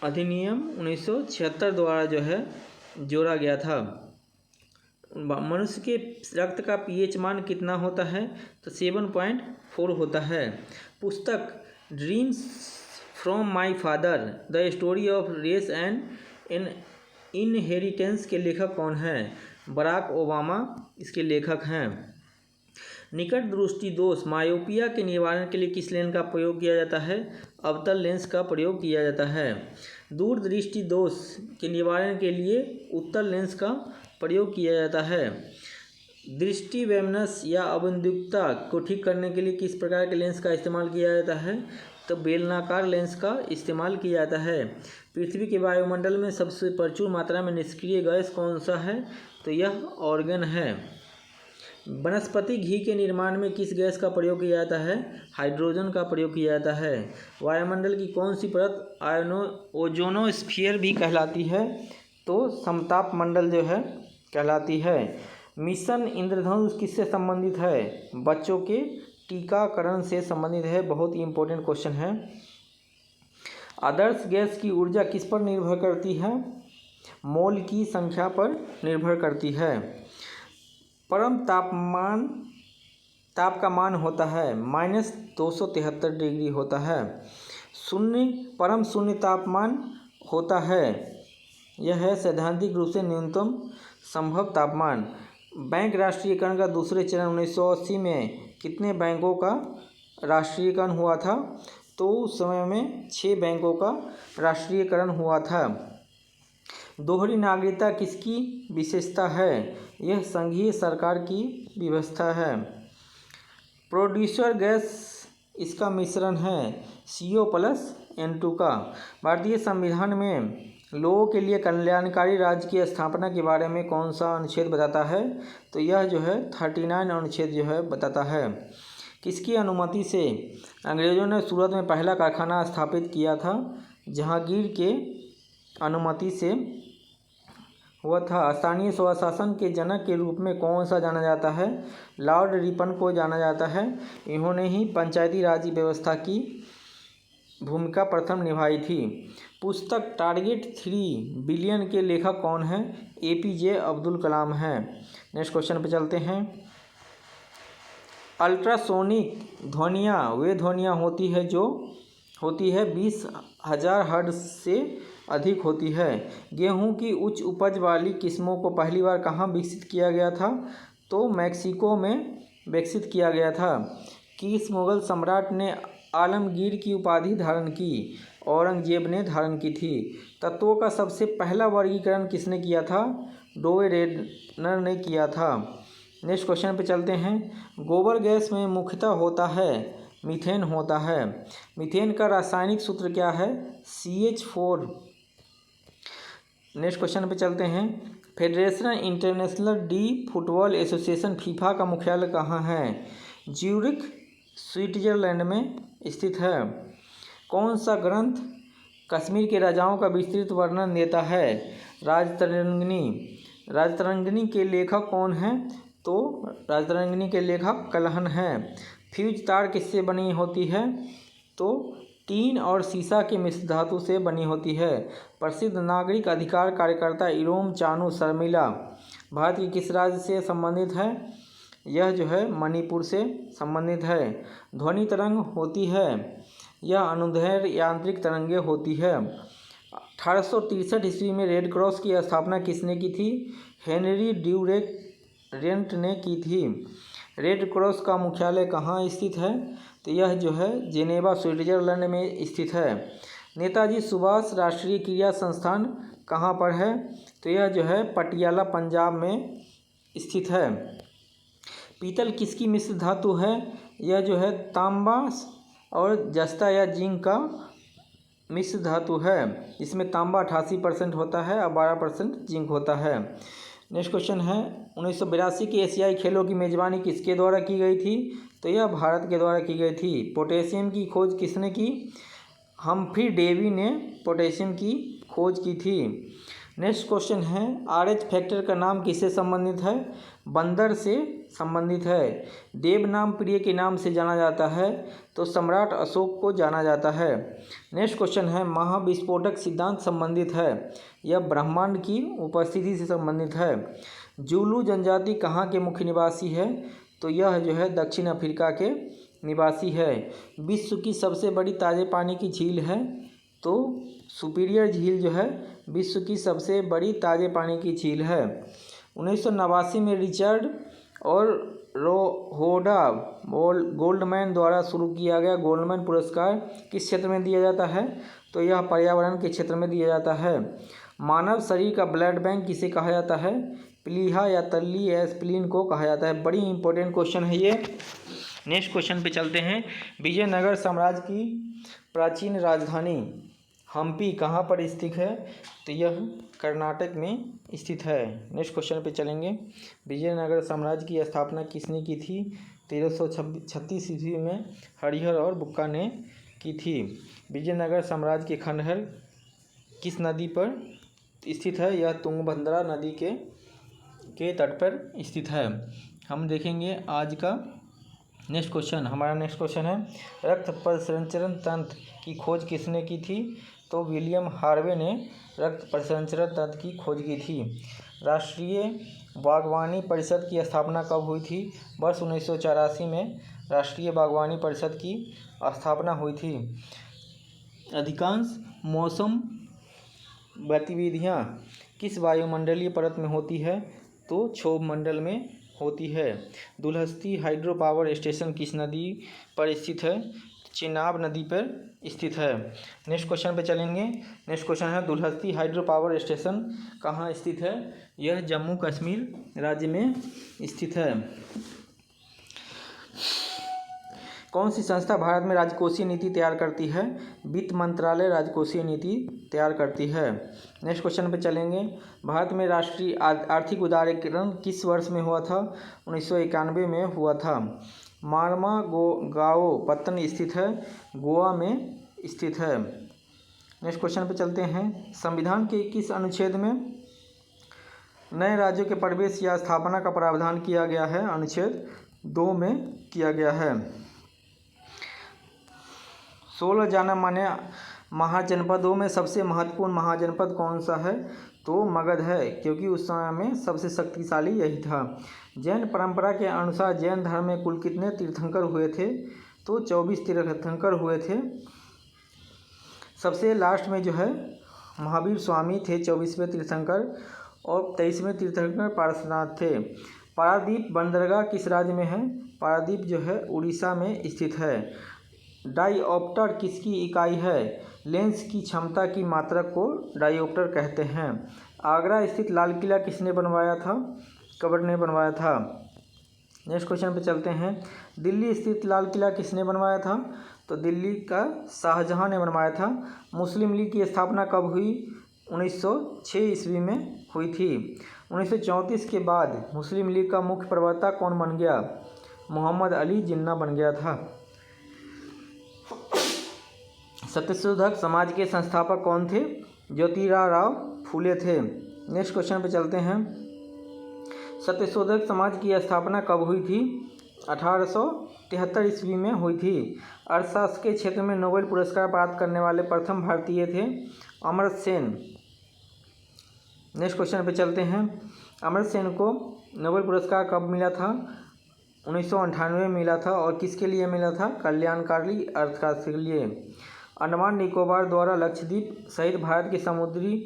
अधिनियम 1976 द्वारा जो है जोड़ा गया था। मनुष्य के रक्त का पीएच मान कितना होता है? तो 7.4 होता है। पुस्तक dreams from my father the story of race and inheritance के लेखक कौन है? बराक ओबामा इसके लेखक हैं। निकट दृष्टि दोष मायोपिया के निवारण के लिए किस लेंस का प्रयोग किया जाता है? अवतल लेंस का प्रयोग किया जाता है। दूर दृष्टि दोष के निवारण के लिए उत्तल लेंस का प्रयोग किया जाता है। दृष्टि वैमनस्य या अवंद्युक्ता को ठीक करने के लिए किस प्रकार के लेंस का इस्तेमाल किया जाता है? तो बेलनाकार लेंस का इस्तेमाल किया जाता है। पृथ्वी के वायुमंडल में सबसे प्रचुर मात्रा में निष्क्रिय गैस कौन सा है? तो यह ऑर्गन है। वनस्पति घी के निर्माण में किस गैस का प्रयोग किया जाता है? हाइड्रोजन का प्रयोग किया जाता है। वायुमंडल की कौन सी परत ओजोनोस्फीयर भी कहलाती है? तो समताप मंडल जो है कहलाती है। मिशन इंद्रधनुष किससे संबंधित है? बच्चों के टीकाकरण से संबंधित है। बहुत ही इंपॉर्टेंट क्वेश्चन है। आदर्श गैस की ऊर्जा किस पर निर्भर करती है? मोल की संख्या पर निर्भर करती है। परम ताप का मान होता है -273 डिग्री होता है। परम शून्य तापमान होता है। यह है सैद्धांतिक रूप से न्यूनतम संभव तापमान। बैंक राष्ट्रीयकरण का दूसरे चरण 1980 में कितने बैंकों का राष्ट्रीयकरण हुआ था? तो उस समय में 6 बैंकों का राष्ट्रीयकरण हुआ था। दोहरी नागरिकता किसकी विशेषता है? यह संघीय सरकार की व्यवस्था है। प्रोड्यूसर गैस इसका मिश्रण है CO+N2 का। भारतीय संविधान में लोगों के लिए कल्याणकारी राज्य की स्थापना के बारे में कौन सा अनुच्छेद बताता है? तो यह जो है 39 अनुच्छेद जो है बताता है। किसकी अनुमति से अंग्रेज़ों ने सूरत में पहला कारखाना स्थापित किया था? जहांगीर के अनुमति से हुआ था। स्थानीय स्वशासन के जनक के रूप में कौन सा जाना जाता है? लॉर्ड रिपन को जाना जाता है। इन्होंने ही पंचायती राज व्यवस्था की भूमिका प्रथम निभाई थी। पुस्तक टारगेट 3 बिलियन के लेखक कौन हैं? APJ अब्दुल कलाम हैं। नेक्स्ट क्वेश्चन पे चलते हैं। अल्ट्रासोनिक ध्वनियाँ वे ध्वनियाँ होती है जो होती है 20,000 हर्ट्ज से अधिक होती है। गेहूं की उच्च उपज वाली किस्मों को पहली बार कहाँ विकसित किया गया था? तो मैक्सिको में विकसित किया गया था। किस मुगल सम्राट ने आलमगीर की उपाधि धारण की? औरंगजेब ने धारण की थी। तत्वों का सबसे पहला वर्गीकरण किसने किया था? डोवेरेनर ने किया था। नेक्स्ट क्वेश्चन पे चलते हैं। गोबर गैस में मुख्यतः होता है मीथेन होता है। मीथेन का रासायनिक सूत्र क्या है? CH4। नेक्स्ट क्वेश्चन पे चलते हैं। Federation international D football association FIFA का मुख्यालय कहाँ है? ज्यूरिख स्विट्जरलैंड में स्थित है। कौन सा ग्रंथ कश्मीर के राजाओं का विस्तृत वर्णन देता है? राजतरंगिणी। राजतरंगिणी के लेखक कौन हैं? तो राजतरंगिणी के लेखक कल्हण हैं। फ्यूज तार किससे बनी होती है? तो टीन और सीसा के मिश्र धातु से बनी होती है। प्रसिद्ध नागरिक अधिकार कार्यकर्ता इरोम चानू शर्मिला भारत के किस राज्य से संबंधित है? यह जो है मणिपुर से संबंधित है। ध्वनि तरंग होती है, यह अनुदैर्ध्य यांत्रिक तरंगे होती है। 1863 ईस्वी में रेड क्रॉस की स्थापना किसने की थी? हेनरी ड्यूरेंट ने की थी। रेड क्रॉस का मुख्यालय कहाँ स्थित है? तो यह जो है जेनेवा स्विट्जरलैंड में स्थित है। नेताजी सुभाष राष्ट्रीय क्रीड़ा संस्थान कहाँ पर है? तो यह जो है पटियाला पंजाब में स्थित है। पीतल किसकी मिश्र धातु है? यह जो है तांबा और जस्ता या जिंक का मिश्र धातु है। इसमें तांबा 88% होता है और 12% जिंक होता है। नेक्स्ट क्वेश्चन है 1982 के एशियाई खेलों की मेज़बानी किसके द्वारा की गई थी? तो यह भारत के द्वारा की गई थी। पोटेशियम की खोज किसने की? हम्फ्री डेवी ने पोटेशियम की खोज की थी। नेक्स्ट क्वेश्चन है RH फैक्टर का नाम किससे संबंधित है? बंदर से संबंधित है। देव नाम प्रिय के नाम से जाना जाता है, तो सम्राट अशोक को जाना जाता है। नेक्स्ट क्वेश्चन है महाविस्फोटक सिद्धांत संबंधित है, यह ब्रह्मांड की उपस्थिति से संबंधित है। जुलू जनजाति कहाँ के मुख्य निवासी है? तो यह जो है दक्षिण अफ्रीका के निवासी है। विश्व की सबसे बड़ी ताजे पानी की झील है? तो सुपीरियर झील जो है विश्व की सबसे बड़ी ताजे पानी की झील है। 1989 में रिचर्ड और रोहोडा गोल्डमैन द्वारा शुरू किया गया गोल्डमैन पुरस्कार किस क्षेत्र में दिया जाता है? तो यह पर्यावरण के क्षेत्र में दिया जाता है। मानव शरीर का ब्लड बैंक किसे कहा जाता है? प्लीहा या तल्ली या स्प्लीन को कहा जाता है। बड़ी इंपॉर्टेंट क्वेश्चन है ये। नेक्स्ट क्वेश्चन पे चलते हैं। विजयनगर साम्राज्य की प्राचीन राजधानी हम्पी कहाँ पर स्थित है? तो यह कर्नाटक में स्थित है। नेक्स्ट क्वेश्चन पे चलेंगे। विजयनगर साम्राज्य की स्थापना किसने की थी? 1336 ईस्वी में हरिहर और बुक्का ने की थी। विजयनगर साम्राज्य के खंडहर किस नदी पर स्थित है? यह तुंगभद्रा नदी के तट पर स्थित है। हम देखेंगे आज का नेक्स्ट क्वेश्चन। हमारा नेक्स्ट क्वेश्चन है रक्त परिसंचरण तंत्र की खोज किसने की थी? तो विलियम हार्वे ने रक्त परिसंचरण तंत्र की खोज की थी। राष्ट्रीय बागवानी परिषद की स्थापना कब हुई थी? वर्ष 1984 में राष्ट्रीय बागवानी परिषद की स्थापना हुई थी। अधिकांश मौसम गतिविधियाँ किस वायुमंडलीय परत में होती है? तो क्षोभ मंडल में होती है। दुलहस्ती हाइड्रो पावर स्टेशन किस नदी पर स्थित है? चिनाब नदी पर स्थित है। नेक्स्ट क्वेश्चन पे चलेंगे। नेक्स्ट क्वेश्चन है दुलहस्ती हाइड्रो पावर स्टेशन कहाँ स्थित है? यह जम्मू कश्मीर राज्य में स्थित है। कौन सी संस्था भारत में राजकोषीय नीति तैयार करती है? वित्त मंत्रालय राजकोषीय नीति तैयार करती है। नेक्स्ट क्वेश्चन पे चलेंगे। भारत में राष्ट्रीय आर्थिक उदारीकरण किस वर्ष में हुआ था? 1991 में हुआ था। मार्मा गाओ पत्तन स्थित है, गोवा में स्थित है। नेक्स्ट क्वेश्चन पे चलते हैं। संविधान के किस अनुच्छेद में नए राज्यों के प्रवेश या स्थापना का प्रावधान किया गया है? अनुच्छेद 2 में किया गया है। 16 जाने माने महाजनपदों में सबसे महत्वपूर्ण महाजनपद कौन सा है? तो मगध है, क्योंकि उस समय में सबसे शक्तिशाली यही था। जैन परंपरा के अनुसार जैन धर्म में कुल कितने तीर्थंकर हुए थे? तो 24 तीर्थंकर हुए थे। सबसे लास्ट में जो है महावीर स्वामी थे 24वें तीर्थंकर, और 23वें तीर्थंकर पार्श्वनाथ थे। पारादीप बंदरगाह किस राज्य में है? पारादीप जो है उड़ीसा में स्थित है। डाईऑप्टर किसकी इकाई है? लेंस की क्षमता की मात्रक को डाईऑप्टर कहते हैं। आगरा स्थित लाल किला किसने बनवाया था? अकबर ने बनवाया था। नेक्स्ट क्वेश्चन पे चलते हैं। दिल्ली स्थित लाल किला किसने बनवाया था? तो दिल्ली का शाहजहां ने बनवाया था। मुस्लिम लीग की स्थापना कब हुई? 1906 ईस्वी में हुई थी। 1934 के बाद मुस्लिम लीग का मुख्य प्रवक्ता कौन बन गया? मोहम्मद अली जिन्ना बन गया था। सत्यशोधक समाज के संस्थापक कौन थे? ज्योतिराव फूले थे। नेक्स्ट क्वेश्चन पे चलते हैं। सत्यशोधक समाज की स्थापना कब हुई थी? 1873 ईस्वी में हुई थी। अर्थशास्त्र के क्षेत्र में नोबेल पुरस्कार प्राप्त करने वाले प्रथम भारतीय थे अमर्त्य सेन। नेक्स्ट क्वेश्चन पे चलते हैं। अमर्त्य सेन को नोबेल पुरस्कार कब मिला था? 1998 में मिला था। और किसके लिए मिला था? कल्याणकारी अर्थशास्त्र के लिए। अंडमान निकोबार द्वारा लक्षद्वीप सहित भारत की समुद्री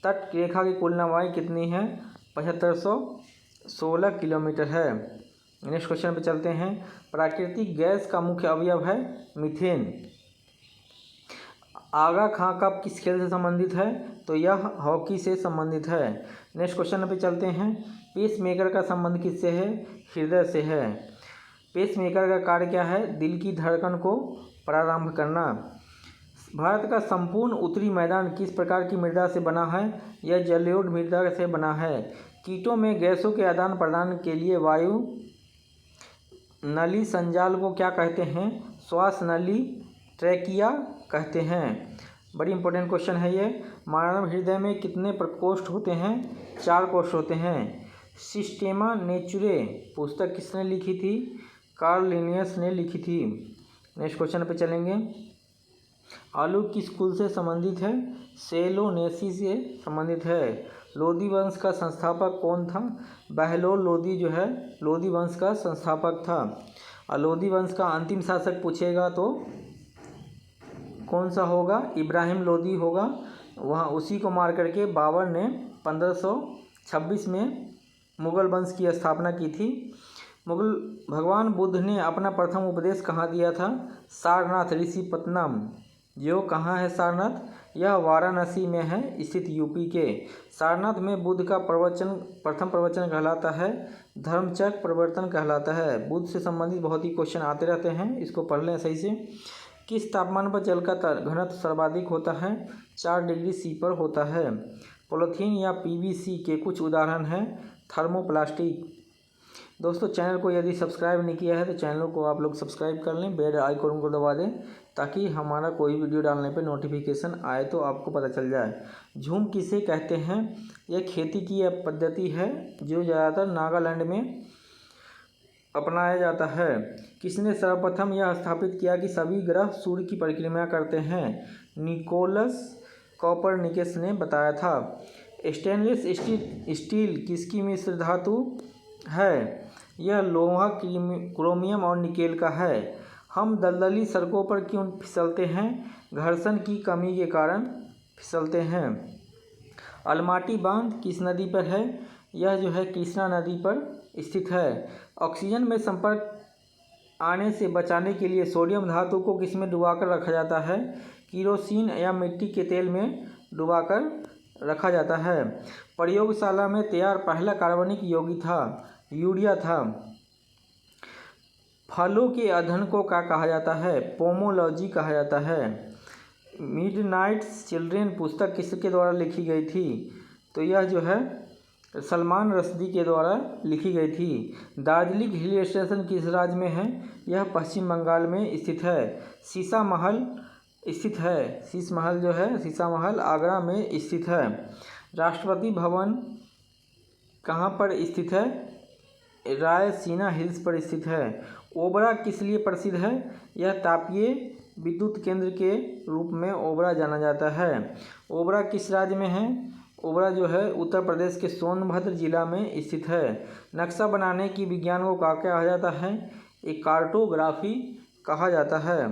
तट रेखा की कुल लंबाई कितनी है? 7516 किलोमीटर है। नेक्स्ट क्वेश्चन पे चलते हैं। प्राकृतिक गैस का मुख्य अवयव है मीथेन। आगा खां कप किस खेल से संबंधित है? तो यह हॉकी से संबंधित है। नेक्स्ट क्वेश्चन पे चलते हैं। पेसमेकर का संबंध किससे है? हृदय से है। पेसमेकर का कार्य क्या है? दिल की धड़कन को प्रारंभ करना। भारत का संपूर्ण उत्तरी मैदान किस प्रकार की मृदा से बना है? यह जलोढ़ मृदा से बना है। कीटों में गैसों के आदान प्रदान के लिए वायु नली संजाल को क्या कहते हैं? श्वास नली, ट्रैकिया कहते हैं। बड़ी इंपॉर्टेंट क्वेश्चन है ये। मानव हृदय में कितने प्रकोष्ठ होते हैं? 4 कोष्ठ होते हैं। सिस्टेमा नेचुरे पुस्तक किसने लिखी थी? कार्ल लिनियस ने लिखी थी। नेक्स्ट क्वेश्चन पे चलेंगे। आलू किस कुल से संबंधित है? सेलोनेसी से संबंधित है। लोदी वंश का संस्थापक कौन था? बहलोल लोदी जो है लोदी वंश का संस्थापक था। और लोदी वंश का अंतिम शासक पूछेगा तो कौन सा होगा? इब्राहिम लोदी होगा। वहाँ उसी को मार करके बाबर ने 1526 में मुगल वंश की स्थापना की थी। मुगल भगवान बुद्ध ने अपना प्रथम उपदेश कहाँ दिया था? सारनाथ ऋषिपत्तनम। जो कहाँ है सारनाथ? यह वाराणसी में है, स्थित यूपी के। सारनाथ में बुद्ध का प्रथम प्रवचन कहलाता है धर्मचक्र प्रवर्तन कहलाता है। बुद्ध से संबंधित बहुत ही क्वेश्चन आते रहते हैं, इसको पढ़ लें सही से। किस तापमान पर जल का घनत्व सर्वाधिक होता है? 4 डिग्री सी पर होता है। पॉलीथीन या पीवीसी के कुछ उदाहरण हैं थर्मोप्लास्टिक। दोस्तों चैनल को यदि सब्सक्राइब नहीं किया है तो चैनल को आप लोग सब्सक्राइब कर लें, बेल आइकन को दबा दें ताकि हमारा कोई वीडियो डालने पे नोटिफिकेशन आए तो आपको पता चल जाए। झूम किसे कहते हैं? यह खेती की पद्धति है जो ज़्यादातर नागालैंड में अपनाया जाता है। किसने सर्वप्रथम यह स्थापित किया कि सभी ग्रह सूर्य की परिक्रमा करते हैं? निकोलस कोपरनिकस ने बताया था। स्टेनलेस स्टील किसकी मिश्र धातु है? यह लोहा, क्रोमियम और निकेल का है। हम दलदली सड़कों पर क्यों फिसलते हैं? घर्षण की कमी के कारण फिसलते हैं। अलमाटी बांध किस नदी पर है? यह जो है कृष्णा नदी पर स्थित है। ऑक्सीजन में संपर्क आने से बचाने के लिए सोडियम धातु को किस में डुबाकर रखा जाता है? केरोसिन या मिट्टी के तेल में डुबाकर रखा जाता है। प्रयोगशाला में तैयार पहला कार्बनिक यौगिक था यूरिया था। फलों के अध्ययन को क्या कहा जाता है? पोमोलॉजी कहा जाता है। मिडनाइट चिल्ड्रेन पुस्तक किसके द्वारा लिखी गई थी? तो यह जो है सलमान रश्दी के द्वारा लिखी गई थी। दार्जिलिंग हिल स्टेशन किस राज्य में है? यह पश्चिम बंगाल में स्थित है। शीशा महल स्थित है। शीश महल जो है शीशा महल आगरा में स्थित है। राष्ट्रपति भवन कहाँ पर स्थित है? रायसीना हिल्स पर स्थित है। ओबरा किस लिए प्रसिद्ध है? यह तापीय विद्युत केंद्र के रूप में ओबरा जाना जाता है। ओबरा किस राज्य में है? ओबरा जो है उत्तर प्रदेश के सोनभद्र जिला में स्थित है। नक्शा बनाने की विज्ञान को क्या कहा जाता है? एक कार्टोग्राफी कहा जाता है।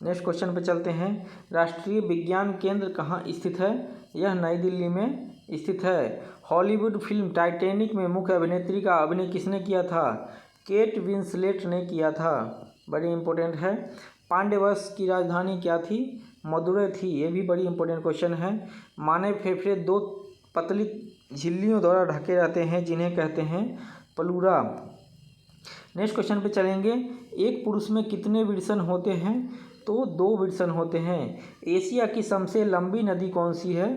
नेक्स्ट क्वेश्चन पे चलते हैं। राष्ट्रीय विज्ञान केंद्र कहाँ स्थित है? यह नई दिल्ली में स्थित है। हॉलीवुड फिल्म टाइटैनिक में मुख्य अभिनेत्री का अभिनय किसने किया था? केट विंसलेट ने किया था। बड़ी इंपॉर्टेंट है। पांड्य वंश की राजधानी क्या थी? मदुरै थी। ये भी बड़ी इंपॉर्टेंट क्वेश्चन है। मानव फेफड़े 2 पतली झिल्लियों द्वारा ढके रहते हैं जिन्हें कहते हैं प्लूरा। नेक्स्ट क्वेश्चन पे चलेंगे। एक पुरुष में कितने वृषण होते हैं? तो 2 वृषण होते हैं। एशिया की सबसे लंबी नदी कौन सी है?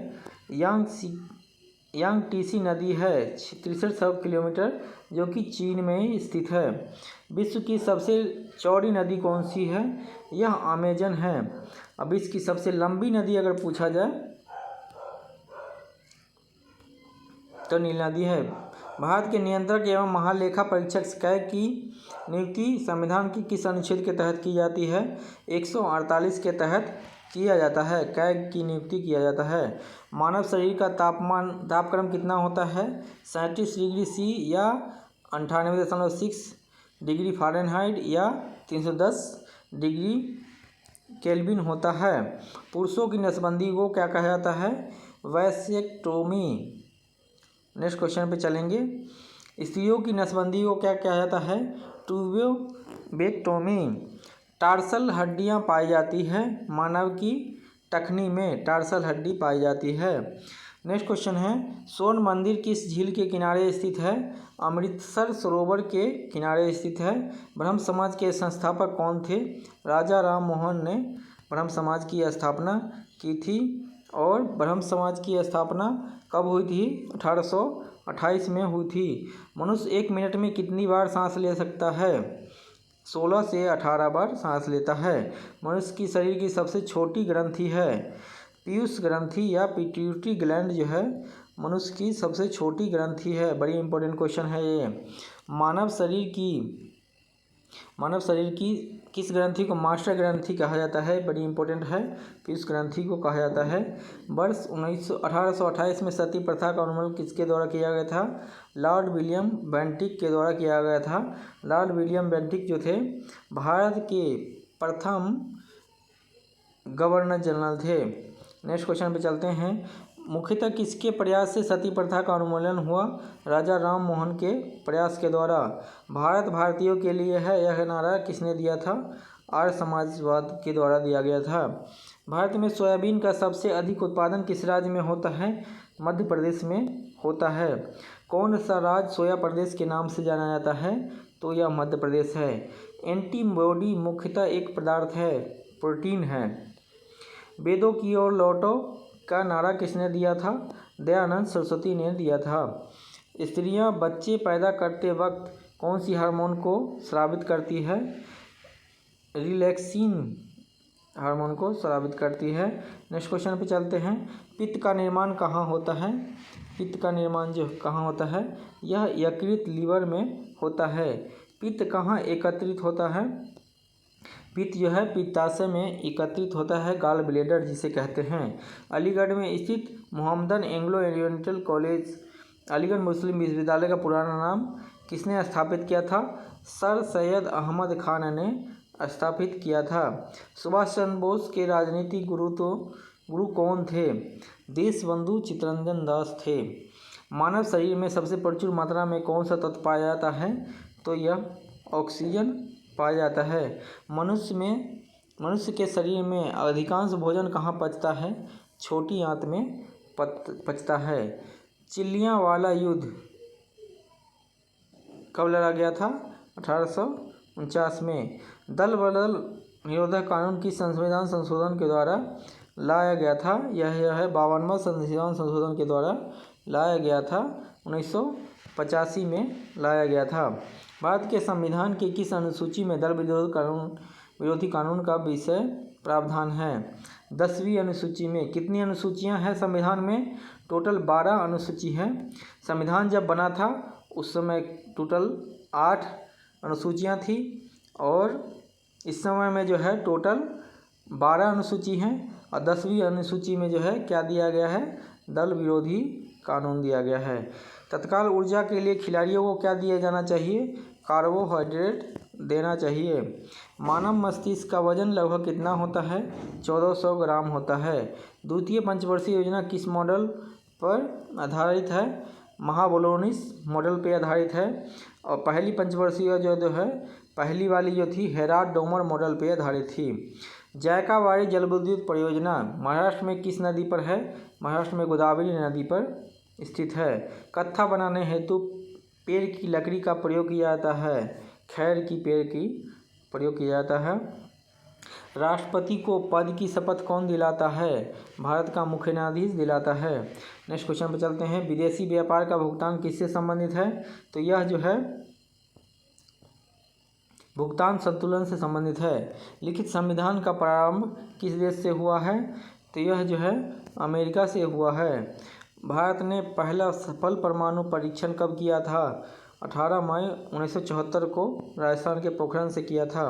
यांगटीसी नदी है 6300 किलोमीटर जो कि चीन में स्थित है। विश्व की सबसे चौड़ी नदी कौन सी है? यह अमेजन है। अब विश्व की सबसे लंबी नदी अगर पूछा जाए तो नील नदी है। भारत के नियंत्रक एवं महालेखा परीक्षक कैग की नियुक्ति संविधान की किस अनुच्छेद के तहत की जाती है? 148 के तहत किया जाता है। कैग की नियुक्ति किया जाता है। मानव शरीर का तापक्रम कितना होता है? 37 डिग्री सी या 98.6 डिग्री फ़ारेनहाइट या 310 डिग्री केल्विन होता है। पुरुषों की नसबंदी को क्या कहा जाता है? वैसेक्टोमी। नेक्स्ट क्वेश्चन पे चलेंगे। स्त्रियों की नसबंदी को क्या कहा जाता है? ट्यूबोवेक्टोमी। टार्सल हड्डियाँ पाई जाती हैं मानव की टखनी में टार्सल हड्डी पाई जाती है। नेक्स्ट क्वेश्चन है, स्वर्ण मंदिर किस झील के किनारे स्थित है? अमृतसर सरोवर के किनारे स्थित है। ब्रह्म समाज के संस्थापक कौन थे? राजा राम मोहन ने ब्रह्म समाज की स्थापना की थी। और ब्रह्म समाज की स्थापना कब हुई थी? 1828 में हुई थी। मनुष्य 1 मिनट में कितनी बार सांस ले सकता है? 16 से 18 बार सांस लेता है। मनुष्य की शरीर की सबसे छोटी ग्रंथि है पीयूष ग्रंथि या पिट्यूटरी ग्लैंड जो है मनुष्य की सबसे छोटी ग्रंथि है। बड़ी इंपॉर्टेंट क्वेश्चन है ये। मानव शरीर की किस ग्रंथि को मास्टर ग्रंथि कहा जाता है? बड़ी इंपॉर्टेंट है। पीयूष ग्रंथि को कहा जाता है। वर्ष 1828 में सती प्रथा का उन्मूलन किसके द्वारा किया गया था? लॉर्ड विलियम बेंटिक के द्वारा किया गया था। लॉर्ड विलियम बेंटिक जो थे भारत के प्रथम गवर्नर जनरल थे। नेक्स्ट क्वेश्चन पे चलते हैं। मुख्यतः किसके प्रयास से सती प्रथा का उन्मूलन हुआ? राजा राम मोहन के प्रयास के द्वारा। भारत भारतीयों के लिए है यह नारा किसने दिया था? आर्य समाजवाद के द्वारा दिया गया था। भारत में सोयाबीन का सबसे अधिक उत्पादन किस राज्य में होता है? मध्य प्रदेश में होता है। कौन सा राज्य सोया प्रदेश के नाम से जाना जाता है? तो यह मध्य प्रदेश है। एंटीबॉडी मुख्यतः एक पदार्थ है, प्रोटीन है। वेदों की ओर लौटो का नारा किसने दिया था? दयानंद सरस्वती ने दिया था। स्त्रियां बच्चे पैदा करते वक्त कौन सी हार्मोन को स्रावित करती है? रिलैक्सिन हार्मोन को स्रावित करती है। नेक्स्ट क्वेश्चन पे चलते हैं। पित्त का निर्माण कहाँ होता है? पित्त का निर्माण जो कहाँ होता है? यह यकृत लीवर में होता है। पित्त कहाँ एकत्रित होता है? पित्त जो है पित्ताशय में एकत्रित होता है, गॉल ब्लैडर जिसे कहते हैं। अलीगढ़ में स्थित Mohammedan Anglo Oriental College Aligarh Muslim विश्वविद्यालय का पुराना नाम किसने स्थापित किया था? सर सैयद अहमद खान ने स्थापित किया था। सुभाष चंद्र बोस के राजनीतिक गुरु कौन थे? देशबंधु चित्तरंजन दास थे। मानव शरीर में सबसे प्रचुर मात्रा में कौन सा तत्व पाया जाता है? तो यह ऑक्सीजन पाया जाता है। मनुष्य के शरीर में अधिकांश भोजन कहाँ पचता है? छोटी आंत में पचता है। चिल्लियाँ वाला युद्ध कब लड़ा गया था? 1849 में। दल बदल निरोधक कानून किस संविधान संशोधन के द्वारा लाया गया था? यह है 52वां संविधान संशोधन के द्वारा लाया गया था। 1985 में लाया गया था। भारत के संविधान की किस अनुसूची में दल विरोधी कानून का विषय प्रावधान है? 10वीं अनुसूची में। कितनी अनुसूचियां हैं संविधान में? टोटल 12 अनुसूची हैं। संविधान जब बना था उस समय टोटल 8 अनुसूचियां थी और इस समय में जो है टोटल 12 अनुसूची हैं। और 10वीं अनुसूची में जो है क्या दिया गया है? दल विरोधी कानून दिया गया है। तत्काल ऊर्जा के लिए खिलाड़ियों को क्या दिया जाना चाहिए? कार्बोहाइड्रेट देना चाहिए। मानव मस्तिष्क का वजन लगभग कितना होता है? 1400 ग्राम होता है। द्वितीय पंचवर्षीय योजना किस मॉडल पर आधारित है? महाबोलोनिस मॉडल पर आधारित है। और पहली पंचवर्षीय जो है पहली वाली जो थी हेराल्ड डोमर मॉडल पर आधारित थी। जायकावाड़ी जलविद्युत परियोजना महाराष्ट्र में किस नदी पर है? महाराष्ट्र में गोदावरी नदी पर स्थित है। कत्था बनाने हेतु पेड़ की लकड़ी का प्रयोग किया जाता है। खैर की पेड़ की प्रयोग किया जाता है। राष्ट्रपति को पद की शपथ कौन दिलाता है? भारत का मुख्य न्यायाधीश दिलाता है। नेक्स्ट क्वेश्चन पर चलते हैं। विदेशी व्यापार का भुगतान किससे संबंधित है? तो यह जो है भुगतान संतुलन से संबंधित है। लिखित संविधान का प्रारंभ किस देश से हुआ है? तो यह जो है अमेरिका से हुआ है। भारत ने पहला सफल परमाणु परीक्षण कब किया था? 18 मई 1974 को राजस्थान के पोखरण से किया था।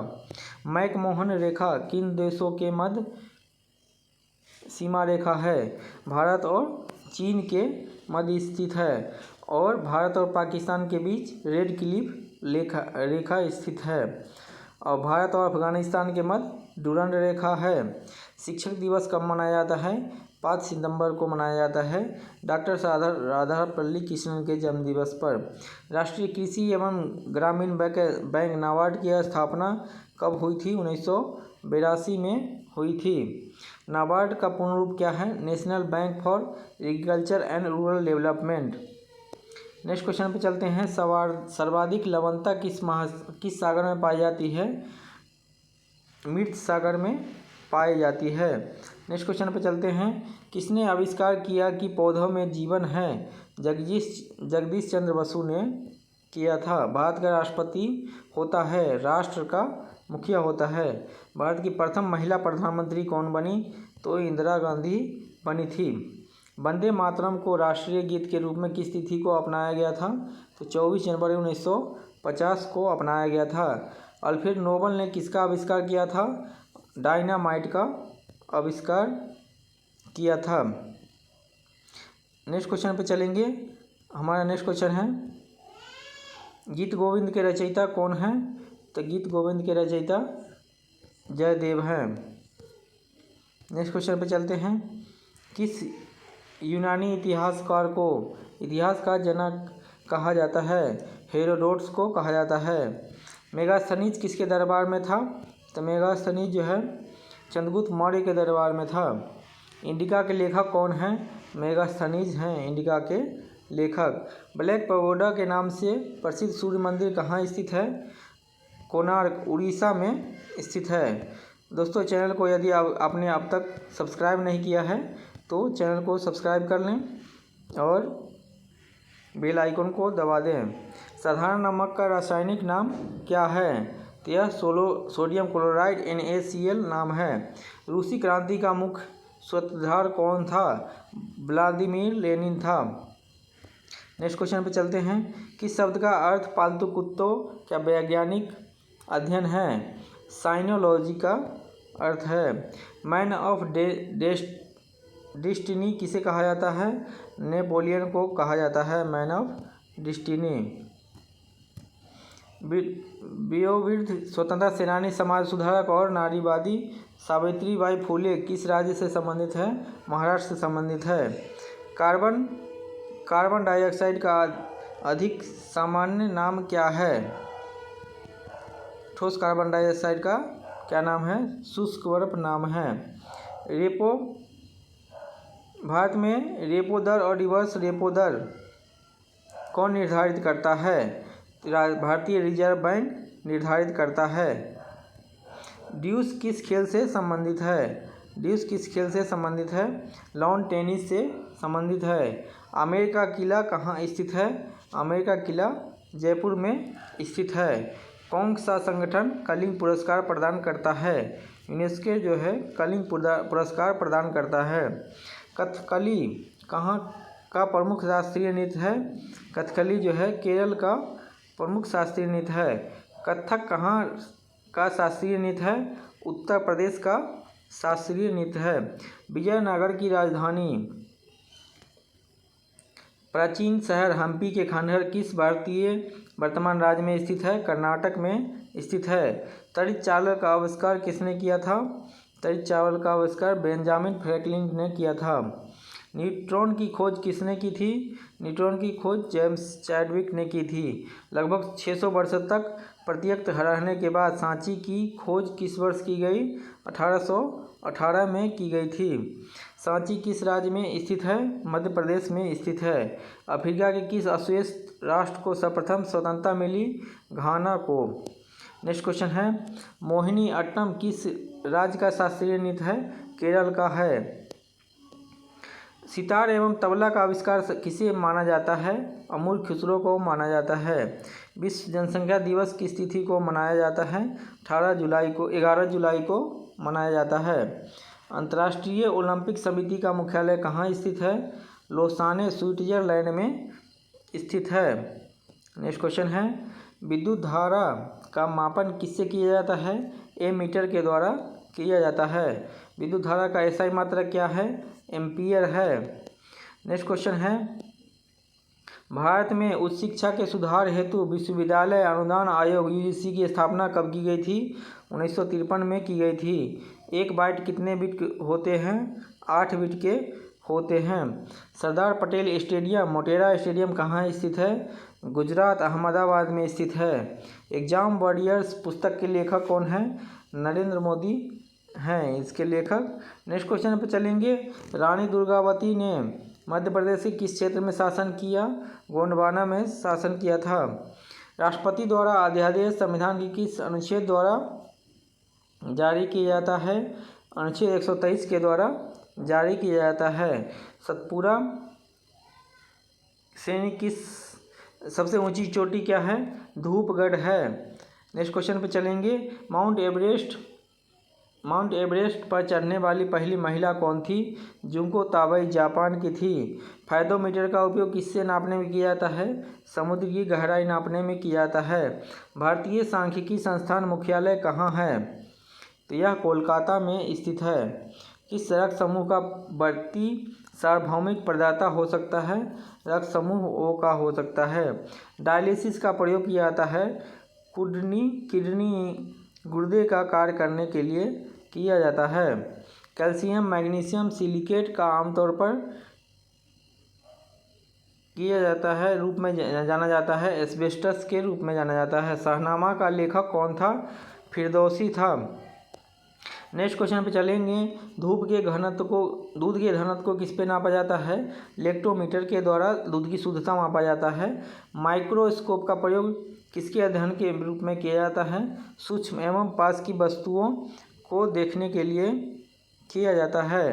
मैकमोहन रेखा किन देशों के मध्य सीमा रेखा है? भारत और चीन के मध्य स्थित है। और भारत और पाकिस्तान के बीच रेड क्लिफ रेखा स्थित है। और भारत और अफगानिस्तान के मध्य डुरंड रेखा है। शिक्षक दिवस कब मनाया जाता है? 5 सितंबर को मनाया जाता है, डॉक्टर राधापल्ली कृष्णन के जन्मदिवस पर। राष्ट्रीय कृषि एवं ग्रामीण बैंक नाबार्ड की स्थापना कब हुई थी? 1982 में हुई थी। नाबार्ड का पूर्ण रूप क्या है? National bank for agriculture and rural development. Next question पे चलते हैं। सर्वाधिक लवणता किस सागर में पाई जाती है? मृत सागर में पाई जाती है। नेक्स्ट क्वेश्चन पे चलते हैं। किसने आविष्कार किया कि पौधों में जीवन है? जगदीश चंद्र बसु ने किया था। भारत का राष्ट्रपति होता है, राष्ट्र का मुखिया होता है। भारत की प्रथम महिला प्रधानमंत्री कौन बनी? तो इंदिरा गांधी बनी थी। वंदे मातरम को राष्ट्रीय गीत के रूप में किस तिथि को अपनाया गया था? तो 24 जनवरी 1950 को अपनाया गया था। अल्फ्रेड नोबल ने किसका आविष्कार किया था? डायनामाइट का आविष्कार किया था। नेक्स्ट क्वेश्चन पे चलेंगे। हमारा नेक्स्ट क्वेश्चन है, गीत गोविंद के रचयिता कौन हैं? तो गीत गोविंद के रचयिता जयदेव हैं। नेक्स्ट क्वेश्चन पे चलते हैं। किस यूनानी इतिहासकार को इतिहास का जनक कहा जाता है? हेरोडोटस को कहा जाता है। मेगास्थनीज किसके दरबार में था? तो मेगास्थनीज जो है चंद्रगुप्त मौर्य के दरबार में था। इंडिका के लेखक कौन हैं? मेगास्थनीज हैं इंडिका के लेखक। ब्लैक पैगोडा के नाम से प्रसिद्ध सूर्य मंदिर कहाँ स्थित है? कोणार्क, उड़ीसा में स्थित है। दोस्तों, चैनल को यदि आपने अब तक सब्सक्राइब नहीं किया है तो चैनल को सब्सक्राइब कर लें और बेल आइकन को दबा दें। साधारण नमक का रासायनिक नाम क्या है? तो यह सोडियम क्लोराइड NaCl नाम है। रूसी क्रांति का मुख्य सूत्रधार कौन था? व्लादिमीर लेनिन था। नेक्स्ट क्वेश्चन पे चलते हैं। किस शब्द का अर्थ पालतू कुत्तों का वैज्ञानिक अध्ययन है? साइनोलॉजी का अर्थ है। मैन ऑफ डेस्टिनी किसे कहा जाता है? नेपोलियन को कहा जाता है मैन ऑफ डेस्टिनी। वयोवृद्ध स्वतंत्रता सेनानी, समाज सुधारक और नारीवादी सावित्रीबाई फुले किस राज्य से संबंधित है? महाराष्ट्र से संबंधित है। कार्बन डाइऑक्साइड का अधिक सामान्य नाम क्या है? ठोस कार्बन डाइऑक्साइड का क्या नाम है? शुष्क बर्फ नाम है। भारत में रेपो दर और रिवर्स रेपो दर कौन निर्धारित करता है? भारतीय रिजर्व बैंक निर्धारित करता है। ड्यूस किस खेल से संबंधित है? ड्यूस किस खेल से संबंधित है? लॉन टेनिस से संबंधित है। आमेर का किला कहाँ स्थित है? आमेर का किला जयपुर में स्थित है। कौन सा संगठन कलिंग पुरस्कार प्रदान करता है? यूनेस्को जो है कलिंग पुरस्कार प्रदान करता है। कथकली कहाँ का प्रमुख शास्त्रीय नृत्य है? कथकली जो है केरल का प्रमुख शास्त्रीय नृत्य है। कथक कहाँ का शास्त्रीय नृत्य है? उत्तर प्रदेश का शास्त्रीय नृत्य है। विजयनगर की राजधानी प्राचीन शहर हम्पी के खंडहर किस भारतीय वर्तमान राज्य में स्थित है? कर्नाटक में स्थित है। तड़ित चावल का आविष्कार किसने किया था? तड़ित चावल का आविष्कार बेंजामिन फ्रैंकलिन ने किया था। न्यूट्रॉन की खोज किसने की थी? न्यूट्रॉन की खोज जेम्स चैडविक ने की थी। लगभग 600 वर्ष तक प्रत्यक्ष रहने के बाद सांची की खोज किस वर्ष की गई? 1818 में की गई थी। सांची किस राज्य में स्थित है? मध्य प्रदेश में स्थित है। अफ्रीका के किस अश्वेत राष्ट्र को सर्वप्रथम स्वतंत्रता मिली? घाना को। नेक्स्ट क्वेश्चन है, मोहिनी अट्टम किस राज्य का शास्त्रीय नृत्य है? केरल का है। सितार एवं तबला का आविष्कार किसे माना जाता है? अमूल खुसरो को माना जाता है। विश्व जनसंख्या दिवस किस तिथि को मनाया जाता है? 11 जुलाई को मनाया जाता है। अंतर्राष्ट्रीय ओलंपिक समिति का मुख्यालय कहाँ स्थित है? लोसाने स्विट्जरलैंड में स्थित है। नेक्स्ट क्वेश्चन है, विद्युत धारा का मापन किससे किया जाता है? एमीटर के द्वारा किया जाता है। विद्युत धारा का एसआई मात्रक क्या है? एम्पियर है। नेक्स्ट क्वेश्चन है, भारत में उच्च शिक्षा के सुधार हेतु विश्वविद्यालय अनुदान आयोग यूजीसी की स्थापना कब की गई थी? 1953 में की गई थी। एक बाइट कितने बिट होते हैं? 8 बिट के होते हैं। सरदार पटेल स्टेडियम मोटेरा स्टेडियम कहाँ स्थित है? गुजरात अहमदाबाद में स्थित है। एग्जाम वॉरियर्स पुस्तक के लेखक कौन है? नरेंद्र मोदी हैं इसके लेखक। नेक्स्ट क्वेश्चन पर चलेंगे, रानी दुर्गावती ने मध्य प्रदेश के किस क्षेत्र में शासन किया? गोंडवाना में शासन किया था। राष्ट्रपति द्वारा अध्यादेश संविधान के किस अनुच्छेद द्वारा जारी किया जाता है? अनुच्छेद 123 के द्वारा जारी किया जाता है। सतपुरा श्रेणी किस सबसे ऊंची चोटी क्या है? धूपगढ़ है। नेक्स्ट क्वेश्चन पे चलेंगे, माउंट एवरेस्ट पर चढ़ने वाली पहली महिला कौन थी? जुंको ताबई जापान की थी। फायदोमीटर का उपयोग किससे नापने में किया जाता है? समुद्र की गहराई नापने में किया जाता है। भारतीय सांख्यिकी संस्थान मुख्यालय कहाँ है? तो यह कोलकाता में स्थित है। किस रक्त समूह का बढ़ती सार्वभौमिक प्रदाता हो सकता है? रक्त समूह ओ का हो सकता है। डायलिसिस का प्रयोग किया जाता है किडनी गुर्दे का कार्य करने के लिए किया जाता है। कैल्शियम मैग्नीशियम सिलिकेट का आमतौर पर किया जाता है रूप में जाना जाता है, एस्बेस्टस के रूप में जाना जाता है। शाहनामा का लेखक कौन था? फिरदौसी था। नेक्स्ट क्वेश्चन पे चलेंगे, दूध के घनत्व को किस पे नापा जाता है? लेक्टोमीटर के द्वारा दूध की शुद्धता मापा जाता है। माइक्रोस्कोप का प्रयोग किसके अध्ययन के रूप में किया जाता है? सूक्ष्म एवं पास की वस्तुओं को देखने के लिए किया जाता है।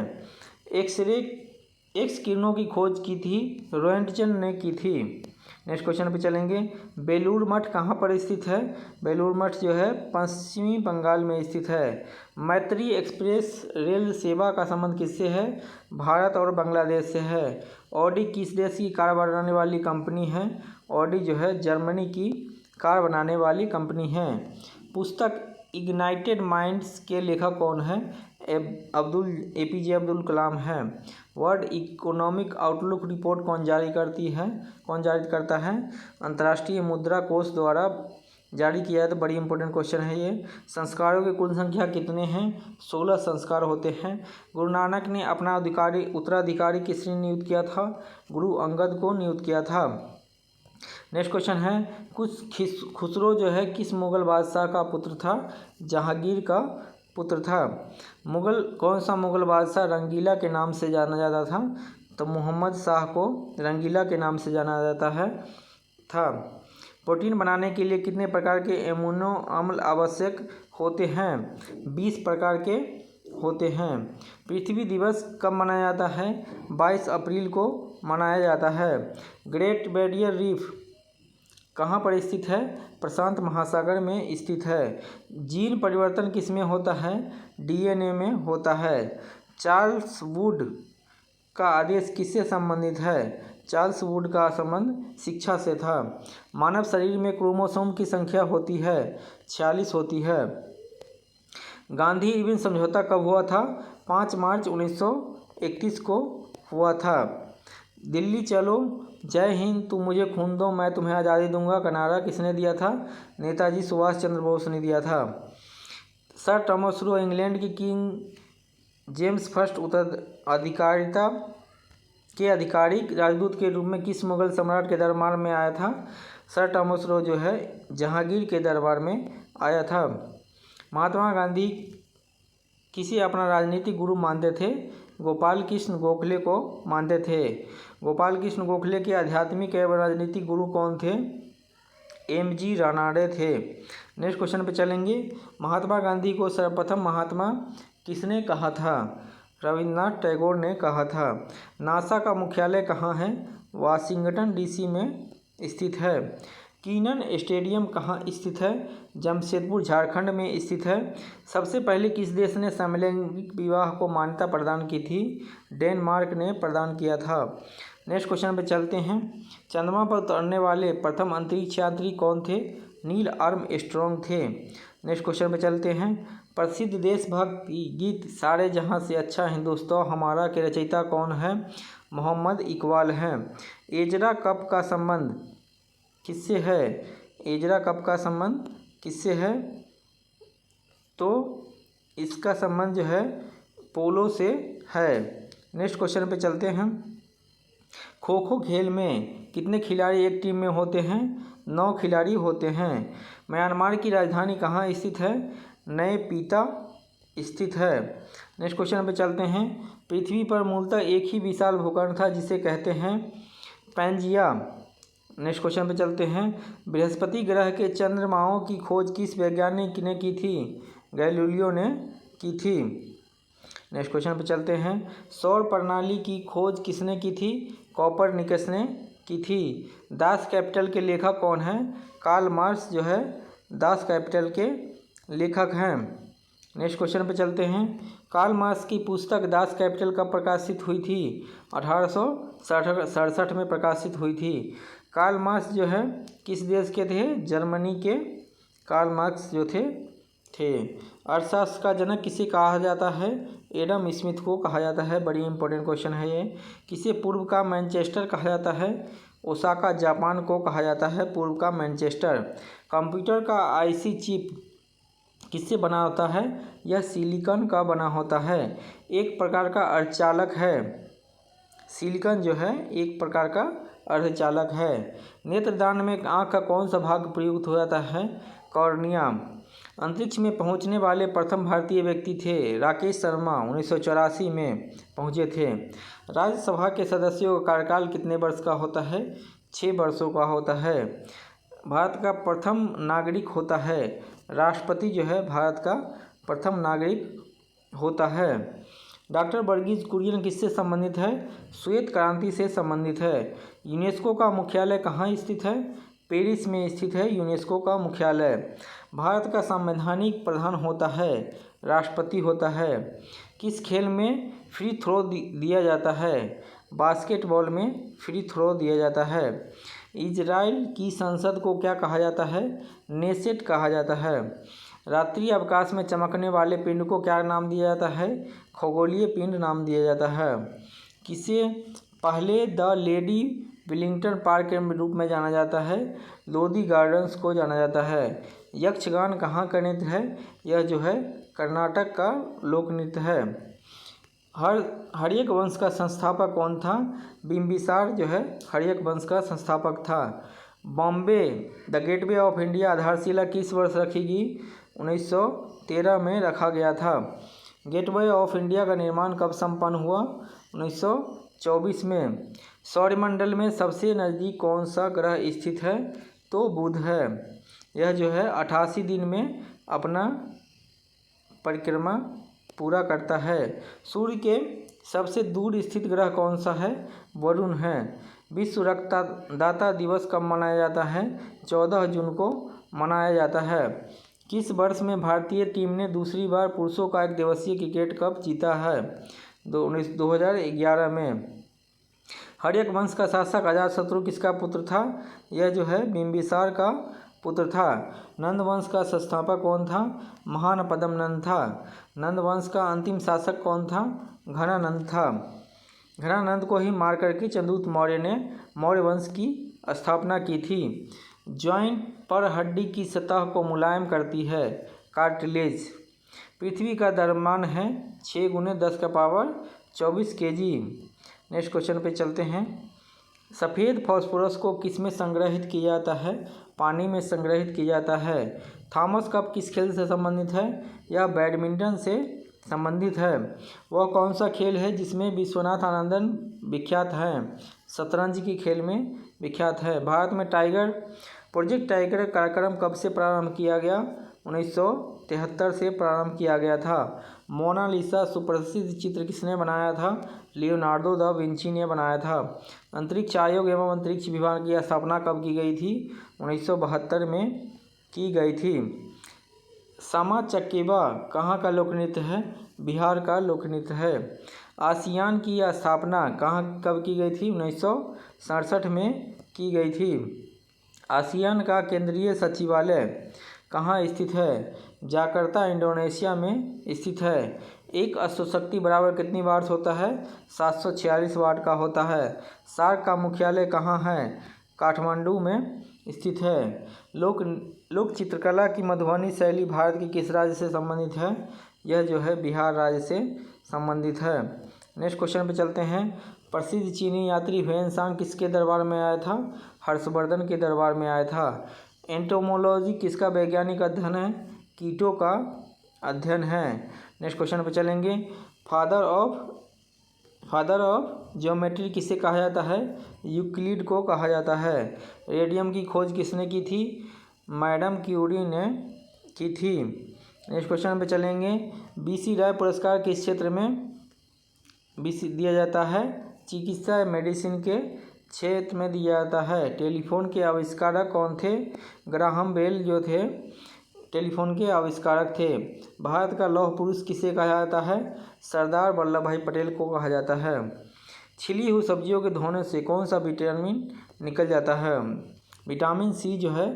एक्स किरणों की खोज की थी रोएंटजन ने की थी। नेक्स्ट क्वेश्चन पे चलेंगे, बेलूर मठ कहाँ पर स्थित है? बेलूर मठ जो है पश्चिमी बंगाल में स्थित है। मैत्री एक्सप्रेस रेल सेवा का संबंध किससे है? भारत और बांग्लादेश से है। ऑडी किस देश की कार बनाने वाली कंपनी है? ऑडी जो है जर्मनी की कार बनाने वाली कंपनी है। पुस्तक इग्नाइटेड माइंड्स के लेखक कौन है? APJ अब्दुल कलाम है। वर्ल्ड इकोनॉमिक आउटलुक रिपोर्ट कौन जारी करता है? अंतर्राष्ट्रीय मुद्रा कोष द्वारा जारी किया है। तो बड़ी इंपॉर्टेंट क्वेश्चन है ये। संस्कारों की कुल संख्या कितने हैं? 16 संस्कार होते हैं। गुरु नानक ने अपना उत्तराधिकारी किसने नियुक्त किया था? गुरु अंगद को नियुक्त किया था। नेक्स्ट क्वेश्चन है, खुसरो जो है किस मुगल बादशाह का पुत्र था? जहांगीर का पुत्र था। कौन सा मुगल बादशाह रंगीला के नाम से जाना जाता था? तो मोहम्मद शाह को रंगीला के नाम से जाना जाता था। प्रोटीन बनाने के लिए कितने प्रकार के एमिनो अम्ल आवश्यक होते हैं? 20 प्रकार के होते हैं। पृथ्वी दिवस कब मनाया जाता है? 22 अप्रैल को मनाया जाता है। ग्रेट बैरियर रीफ कहाँ पर स्थित है? प्रशांत महासागर में स्थित है। जीन परिवर्तन किस में होता है? DNA में होता है। चार्ल्स वुड का आदेश किससे संबंधित है? चार्ल्स वुड का संबंध शिक्षा से था। मानव शरीर में क्रोमोसोम की संख्या होती है 46 होती है। गांधी इरविन समझौता कब हुआ था? 5 मार्च 1931 को हुआ था। दिल्ली चलो, जय हिंद, तुम मुझे खून दो मैं तुम्हें आज़ादी दूंगा का नारा किसने दिया था? नेताजी सुभाष चंद्र बोस ने दिया था। सर थॉमस रो इंग्लैंड की किंग जेम्स फर्स्ट उत्तराधिकारिता के आधिकारिक राजदूत के रूप में किस मुगल सम्राट के दरबार में आया था? सर थॉमस रो जो है जहांगीर के दरबार में आया था। महात्मा गांधी किसे अपना राजनीतिक गुरु मानते थे? गोपाल कृष्ण गोखले को मानते थे। गोपाल कृष्ण गोखले के आध्यात्मिक एवं राजनीतिक गुरु कौन थे? MG रानाडे थे। नेक्स्ट क्वेश्चन पे चलेंगे, महात्मा गांधी को सर्वप्रथम महात्मा किसने कहा था? रविन्द्रनाथ टैगोर ने कहा था। नासा का मुख्यालय कहाँ है? वाशिंगटन DC में स्थित है। किनन स्टेडियम कहाँ स्थित है? जमशेदपुर झारखंड में स्थित है। सबसे पहले किस देश ने समलैंगिक विवाह को मान्यता प्रदान की थी? डेनमार्क ने प्रदान किया था। नेक्स्ट क्वेश्चन पे चलते हैं। चंद्रमा पर उतरने वाले प्रथम अंतरिक्ष यात्री कौन थे? नील आर्मस्ट्रॉन्ग थे। नेक्स्ट क्वेश्चन पे चलते हैं। प्रसिद्ध देशभक्ति गीत सारे जहां से अच्छा हिंदुस्तान हमारा के रचयिता कौन है? मोहम्मद इकबाल हैं। एजरा कप का संबंध किससे है? एजरा कप का संबंध किससे है? तो इसका संबंध जो है पोलो से है। नेक्स्ट क्वेश्चन पे चलते हैं। खो खो खेल में कितने खिलाड़ी एक टीम में होते हैं? 9 खिलाड़ी होते हैं। म्यांमार की राजधानी कहाँ स्थित है? नए पीता स्थित है। नेक्स्ट क्वेश्चन पे चलते हैं। पृथ्वी पर मूलतः एक ही विशाल भूखंड था जिसे कहते हैं पैंजिया। नेक्स्ट क्वेश्चन पे चलते हैं। बृहस्पति ग्रह के चंद्रमाओं की खोज किस वैज्ञानिक ने की थी? गैलीलियो ने की थी। नेक्स्ट क्वेश्चन पे चलते हैं। सौर प्रणाली की खोज किसने की थी? कोपरनिकस ने की थी। दास कैपिटल के लेखक कौन है? कार्ल मार्क्स जो है दास कैपिटल के लेखक हैं। नेक्स्ट क्वेश्चन पे चलते हैं। कार्ल मार्क्स की पुस्तक दास कैपिटल कब प्रकाशित हुई थी? 1867 में प्रकाशित हुई थी। कार्ल मार्क्स जो है किस देश के थे? जर्मनी के कार्ल मार्क्स जो थे। अर्थशास्त्र का जनक किसे कहा जाता है? एडम स्मिथ को कहा जाता है। बड़ी इंपॉर्टेंट क्वेश्चन है ये। किसे पूर्व का मैनचेस्टर कहा जाता है? ओसाका जापान को कहा जाता है पूर्व का मैनचेस्टर। कंप्यूटर का आईसी चिप किससे बना होता है? यह सिलिकॉन का बना होता है। एक प्रकार का अर्धचालक है। सिलिकॉन जो है एक प्रकार का अर्धचालक है। नेत्रदान में आँख का कौन सा भाग प्रयुक्त हो जाता है? कॉर्निया। अंतरिक्ष में पहुंचने वाले प्रथम भारतीय व्यक्ति थे राकेश शर्मा, 1984 में पहुंचे थे। राज्यसभा के सदस्यों का कार्यकाल कितने वर्ष का होता है? 6 वर्षों का होता है। भारत का प्रथम नागरिक होता है राष्ट्रपति जो है भारत का प्रथम नागरिक होता है। डॉक्टर वर्गीज कुरियन किससे संबंधित है? श्वेत क्रांति से संबंधित है। यूनेस्को का मुख्यालय कहाँ स्थित है? पेरिस में स्थित है यूनेस्को का मुख्यालय। भारत का संवैधानिक प्रधान होता है राष्ट्रपति होता है। किस खेल में फ्री थ्रो दिया जाता है? बास्केटबॉल में फ्री थ्रो दिया जाता है। इजराइल की संसद को क्या कहा जाता है? नेसेट कहा जाता है। रात्रि अवकाश में चमकने वाले पिंड को क्या नाम दिया जाता है? खगोलीय पिंड नाम दिया जाता है। किसे पहले द लेडी विलिंगटन पार्क के रूप में जाना जाता है? लोधी गार्डन्स को जाना जाता है। यक्षगान कहाँ का नृत्य है? यह जो है कर्नाटक का लोक नृत्य है। हर्यक वंश का संस्थापक कौन था? बिंबिसार जो है हर्यक वंश का संस्थापक था। Bombay the gateway of India आधारशिला किस वर्ष रखी गई? 1913 में रखा गया था। गेटवे ऑफ इंडिया का निर्माण कब संपन्न हुआ? 1924 में। सौरमंडल में सबसे नज़दीक कौन सा ग्रह स्थित है? तो बुध है। यह जो है 88 दिन में अपना परिक्रमा पूरा करता है। सूर्य के सबसे दूर स्थित ग्रह कौन सा है? वरुण है। विश्व रक्तदाता दिवस कब मनाया जाता है? 14 जून को मनाया जाता है। किस वर्ष में भारतीय टीम ने दूसरी बार पुरुषों का एक दिवसीय क्रिकेट कप जीता है? 2011 में। हर्यक वंश का शासक अजातशत्रु किसका पुत्र था? यह जो है बिंबिसार का पुत्र था। नंद वंश का संस्थापक कौन था? महान पद्मनंद था। नंद वंश का अंतिम शासक कौन था? घनानंद था। घनानंद को ही मार करके चंद्रगुप्त मौर्य ने मौर्य वंश की स्थापना की थी। जॉइंट पर हड्डी की सतह को मुलायम करती है कार्टिलेज। पृथ्वी का द्रव्यमान है 6 × 10⁻24 kg। नेक्स्ट क्वेश्चन पे चलते हैं। सफ़ेद फास्फोरस को किस में संग्रहित किया जाता है? पानी में संग्रहित किया जाता है। थॉमस कप किस खेल से संबंधित है? यह बैडमिंटन से संबंधित है। वह कौन सा खेल है जिसमें विश्वनाथ आनंदन विख्यात हैं? शतरंज की खेल में विख्यात है। भारत में प्रोजेक्ट टाइगर कार्यक्रम कब से प्रारंभ किया गया? 1973 से प्रारंभ किया गया था। मोनालिसा सुप्रसिद्ध चित्र किसने बनाया था? लियोनार्डो दा विंची ने बनाया था। अंतरिक्ष आयोग एवं अंतरिक्ष विभाग की स्थापना कब की गई थी? 1972 में की गई थी। सामा चकेबा कहाँ का लोक नृत्य है? बिहार का लोक नृत्य है। आसियान की स्थापना कब की गई थी? 1967 में की गई थी। आसियान का केंद्रीय सचिवालय कहाँ स्थित है? जाकर्ता इंडोनेशिया में स्थित है। एक अश्वशक्ति बराबर कितनी वाट होता है? 746 वाट का होता है। सार्क का मुख्यालय कहाँ है? काठमांडू में स्थित है। लोक चित्रकला की मधुबनी शैली भारत के किस राज्य से संबंधित है? यह जो है बिहार राज्य से संबंधित है। नेक्स्ट क्वेश्चन पे चलते हैं। प्रसिद्ध चीनी यात्री हुएनसांग किसके दरबार में आया था? हर्षवर्धन के दरबार में आया था। एंटोमोलॉजी किसका वैज्ञानिक अध्ययन है? कीटों का अध्ययन है। नेक्स्ट क्वेश्चन पे चलेंगे। फादर ऑफ ज्योमेट्री किसे कहा जाता है? यूक्लिड को कहा जाता है। रेडियम की खोज किसने की थी? मैडम क्यूरी ने की थी। नेक्स्ट क्वेश्चन पे चलेंगे। BC राय पुरस्कार किस क्षेत्र में दिया जाता है? चिकित्सा मेडिसिन के क्षेत्र में दिया जाता है। टेलीफोन के आविष्कारक कौन थे? ग्राहम बेल जो थे टेलीफोन के आविष्कारक थे। भारत का लौह पुरुष किसे कहा जाता है? सरदार वल्लभ भाई पटेल को कहा जाता है। छिली हुई सब्जियों के धोने से कौन सा विटामिन निकल जाता है? विटामिन C जो है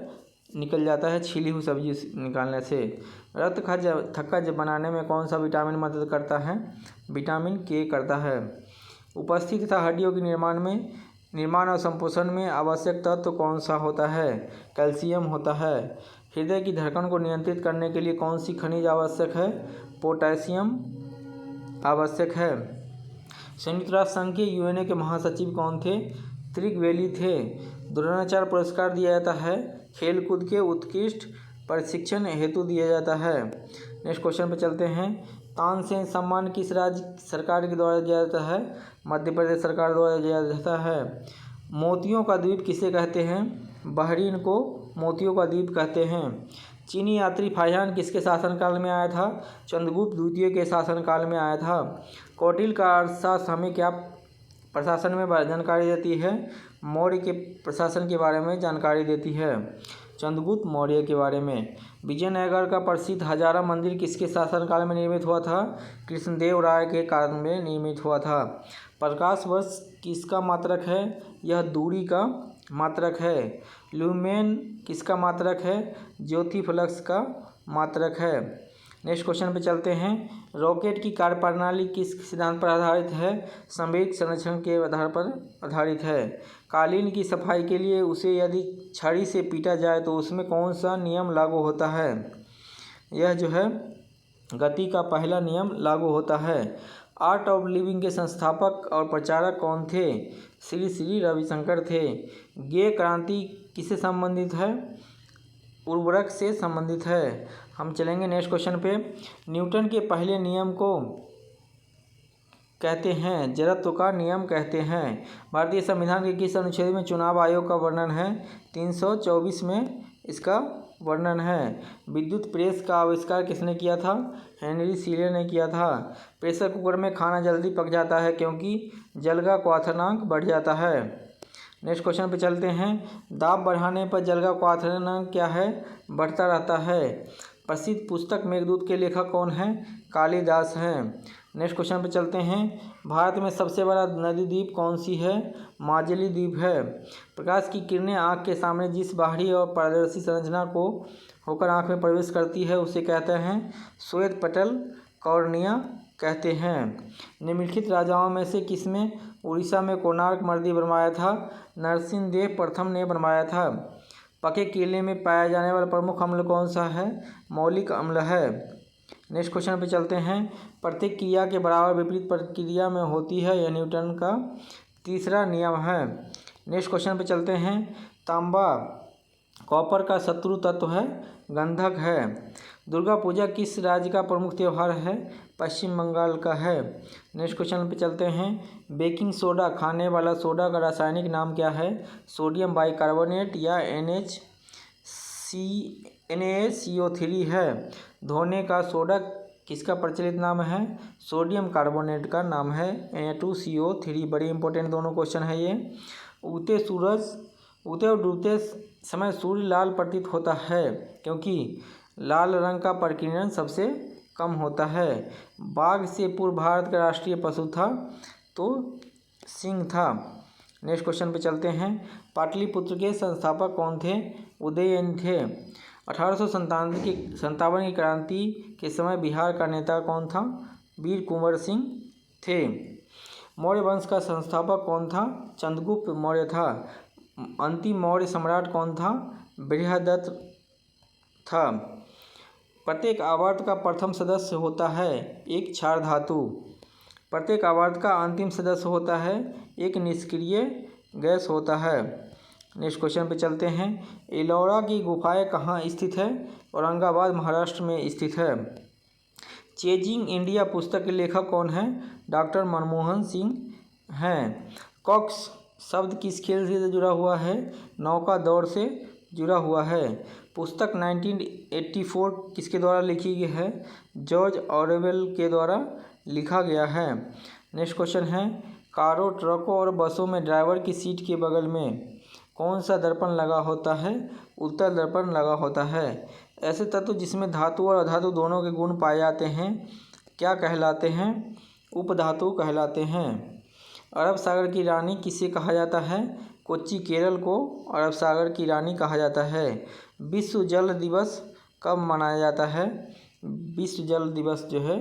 निकल जाता है छिली हुई सब्जी निकालने से। रक्त थक्का बनाने में कौन सा विटामिन मदद करता है? विटामिन K करता है। उपस्थित तथा हड्डियों के निर्माण और संपोषण में आवश्यक तत्व कौन सा होता है? कैल्शियम होता है। हृदय की धड़कन को नियंत्रित करने के लिए कौन सी खनिज आवश्यक है? पोटेशियम आवश्यक है। संयुक्त राष्ट्र संघ के UNA के महासचिव कौन थे? त्रिगवेली थे। द्रोणाचार्य पुरस्कार दिया जाता है खेलकूद के उत्कृष्ट प्रशिक्षण हेतु दिया जाता है। नेक्स्ट क्वेश्चन पे चलते हैं। तानसेन सम्मान किस राज्य सरकार के द्वारा दिया जाता है? मध्य प्रदेश सरकार द्वारा दिया जाता है। मोतियों का द्वीप किसे कहते हैं? बहरीन को मोतियों का द्वीप कहते हैं। चीनी यात्री फाहियान किसके शासनकाल में आया था? चंद्रगुप्त द्वितीय के शासनकाल में आया था। कौटिल्य का अर्थशास्त्र हमें क्या प्रशासन में जानकारी देती है? मौर्य के प्रशासन के बारे में जानकारी देती है। चंद्रगुप्त मौर्य के बारे में। विजयनगर का प्रसिद्ध हजारा मंदिर किसके शासनकाल में निर्मित हुआ था? कृष्णदेव राय के काल में निर्मित हुआ था। प्रकाश वर्ष किसका मात्रक है? यह दूरी का मात्रक है। ल्यूमेन किसका मात्रक है? ज्योतिफ्लक्स का मात्रक है। नेक्स्ट क्वेश्चन पे चलते हैं। रॉकेट की कार्यप्रणाली किस सिद्धांत पर आधारित है? संवेग संरक्षण के आधार पर आधारित है। कालीन की सफाई के लिए उसे यदि छड़ी से पीटा जाए तो उसमें कौन सा नियम लागू होता है? यह जो है गति का पहला नियम लागू होता है। आर्ट ऑफ लिविंग के संस्थापक और प्रचारक कौन थे? श्री रविशंकर थे। गेय क्रांति किससे संबंधित है? उर्वरक से संबंधित है। हम चलेंगे नेक्स्ट क्वेश्चन पे। न्यूटन के पहले नियम को कहते हैं? जड़त्व का नियम कहते हैं। भारतीय संविधान के किस अनुच्छेद में चुनाव आयोग का वर्णन है? 324 में इसका वर्णन है। विद्युत प्रेस का आविष्कार किसने किया था? हेनरी सीले ने किया था। प्रेशर कुकर में खाना जल्दी पक जाता है क्योंकि जल का क्वथनांक बढ़ जाता है। नेक्स्ट क्वेश्चन पे चलते हैं। दाब बढ़ाने पर जल का क्वथनांक क्या है? बढ़ता रहता है। प्रसिद्ध पुस्तक मेघदूत के लेखक कौन हैं? कालिदास हैं। नेक्स्ट क्वेश्चन पे चलते हैं। भारत में सबसे बड़ा नदी द्वीप कौन सी है? माजुली द्वीप है। प्रकाश की किरणें आँख के सामने जिस बाहरी और पारदर्शी संरचना को होकर आँख में प्रवेश करती है उसे कहते हैं श्वेत पटल कॉर्निया कहते हैं। निम्नलिखित राजाओं में से किसमें उड़ीसा में कोणार्क मंदिर बनवाया था? नरसिंहदेव प्रथम ने बनवाया था। पके केले में पाया जाने वाला प्रमुख अम्ल कौन सा है? मौलिक अम्ल है। नेक्स्ट क्वेश्चन पे चलते हैं। प्रत्येक क्रिया के बराबर विपरीत प्रक्रिया में होती है, यह न्यूटन का तीसरा नियम है। नेक्स्ट क्वेश्चन पे चलते हैं। तांबा कॉपर का शत्रु तत्व है, गंधक है। दुर्गा पूजा किस राज्य का प्रमुख त्यौहार है? पश्चिम बंगाल का है। नेक्स्ट क्वेश्चन पे चलते हैं। बेकिंग सोडा खाने वाला सोडा का रासायनिक नाम क्या है? सोडियम बाइकार्बोनेट या NaCO3 है। धोने का सोडा किसका प्रचलित नाम है? सोडियम कार्बोनेट का नाम है Na2CO3। बड़े इंपॉर्टेंट दोनों क्वेश्चन है ये। उगते और डूबते समय सूर्य लाल प्रतीत होता है क्योंकि लाल रंग का प्रकीर्णन सबसे कम होता है। बाघ से पूर्व भारत का राष्ट्रीय पशु था तो सिंह था। नेक्स्ट क्वेश्चन पे चलते हैं। पाटलिपुत्र के संस्थापक कौन थे? उदयन थे। 1857 की क्रांति के समय बिहार का नेता कौन था? वीर कुंवर सिंह थे। मौर्य वंश का संस्थापक कौन था? चंद्रगुप्त मौर्य था। अंतिम मौर्य सम्राट कौन था? बृहदत्त था। प्रत्येक आवर्त का प्रथम सदस्य होता है एक क्षार धातु। प्रत्येक आवर्त का अंतिम सदस्य होता है एक निष्क्रिय गैस होता है। नेक्स्ट क्वेश्चन पे चलते हैं। एलोरा की गुफाएं कहाँ स्थित है? औरंगाबाद महाराष्ट्र में स्थित है। चेजिंग इंडिया पुस्तक के लेखक कौन है? डॉक्टर मनमोहन सिंह हैं। कॉक्स शब्द किस खेल से जुड़ा हुआ है? नौका दौड़ से जुड़ा हुआ है। पुस्तक 1984 किसके द्वारा लिखी गई है? जॉर्ज ऑरवेल के द्वारा लिखा गया है। नेक्स्ट क्वेश्चन है। कारों, ट्रकों और बसों में ड्राइवर की सीट के बगल में कौन सा दर्पण लगा होता है? उत्तल दर्पण लगा होता है। ऐसे तत्व जिसमें धातु और अधातु दोनों के गुण पाए जाते हैं क्या कहलाते हैं? उपधातु कहलाते हैं। अरब सागर की रानी किसे कहा जाता है? कोच्चि केरल को अरब सागर की रानी कहा जाता है। विश्व जल दिवस कब मनाया जाता है? विश्व जल दिवस जो है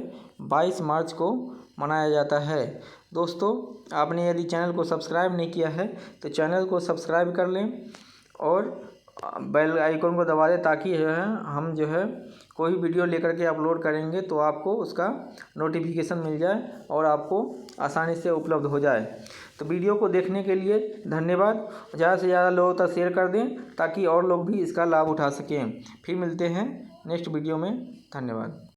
22 मार्च को मनाया जाता है। दोस्तों, आपने यदि चैनल को सब्सक्राइब नहीं किया है तो चैनल को सब्सक्राइब कर लें और बेल आइकन को दबा दें ताकि जो है हम जो है कोई वीडियो लेकर के अपलोड करेंगे तो आपको उसका नोटिफिकेशन मिल जाए और आपको आसानी से उपलब्ध हो जाए। तो वीडियो को देखने के लिए धन्यवाद। ज़्यादा से ज़्यादा लोगों तक शेयर कर दें ताकि और लोग भी इसका लाभ उठा सकें। फिर मिलते हैं नेक्स्ट वीडियो में। धन्यवाद।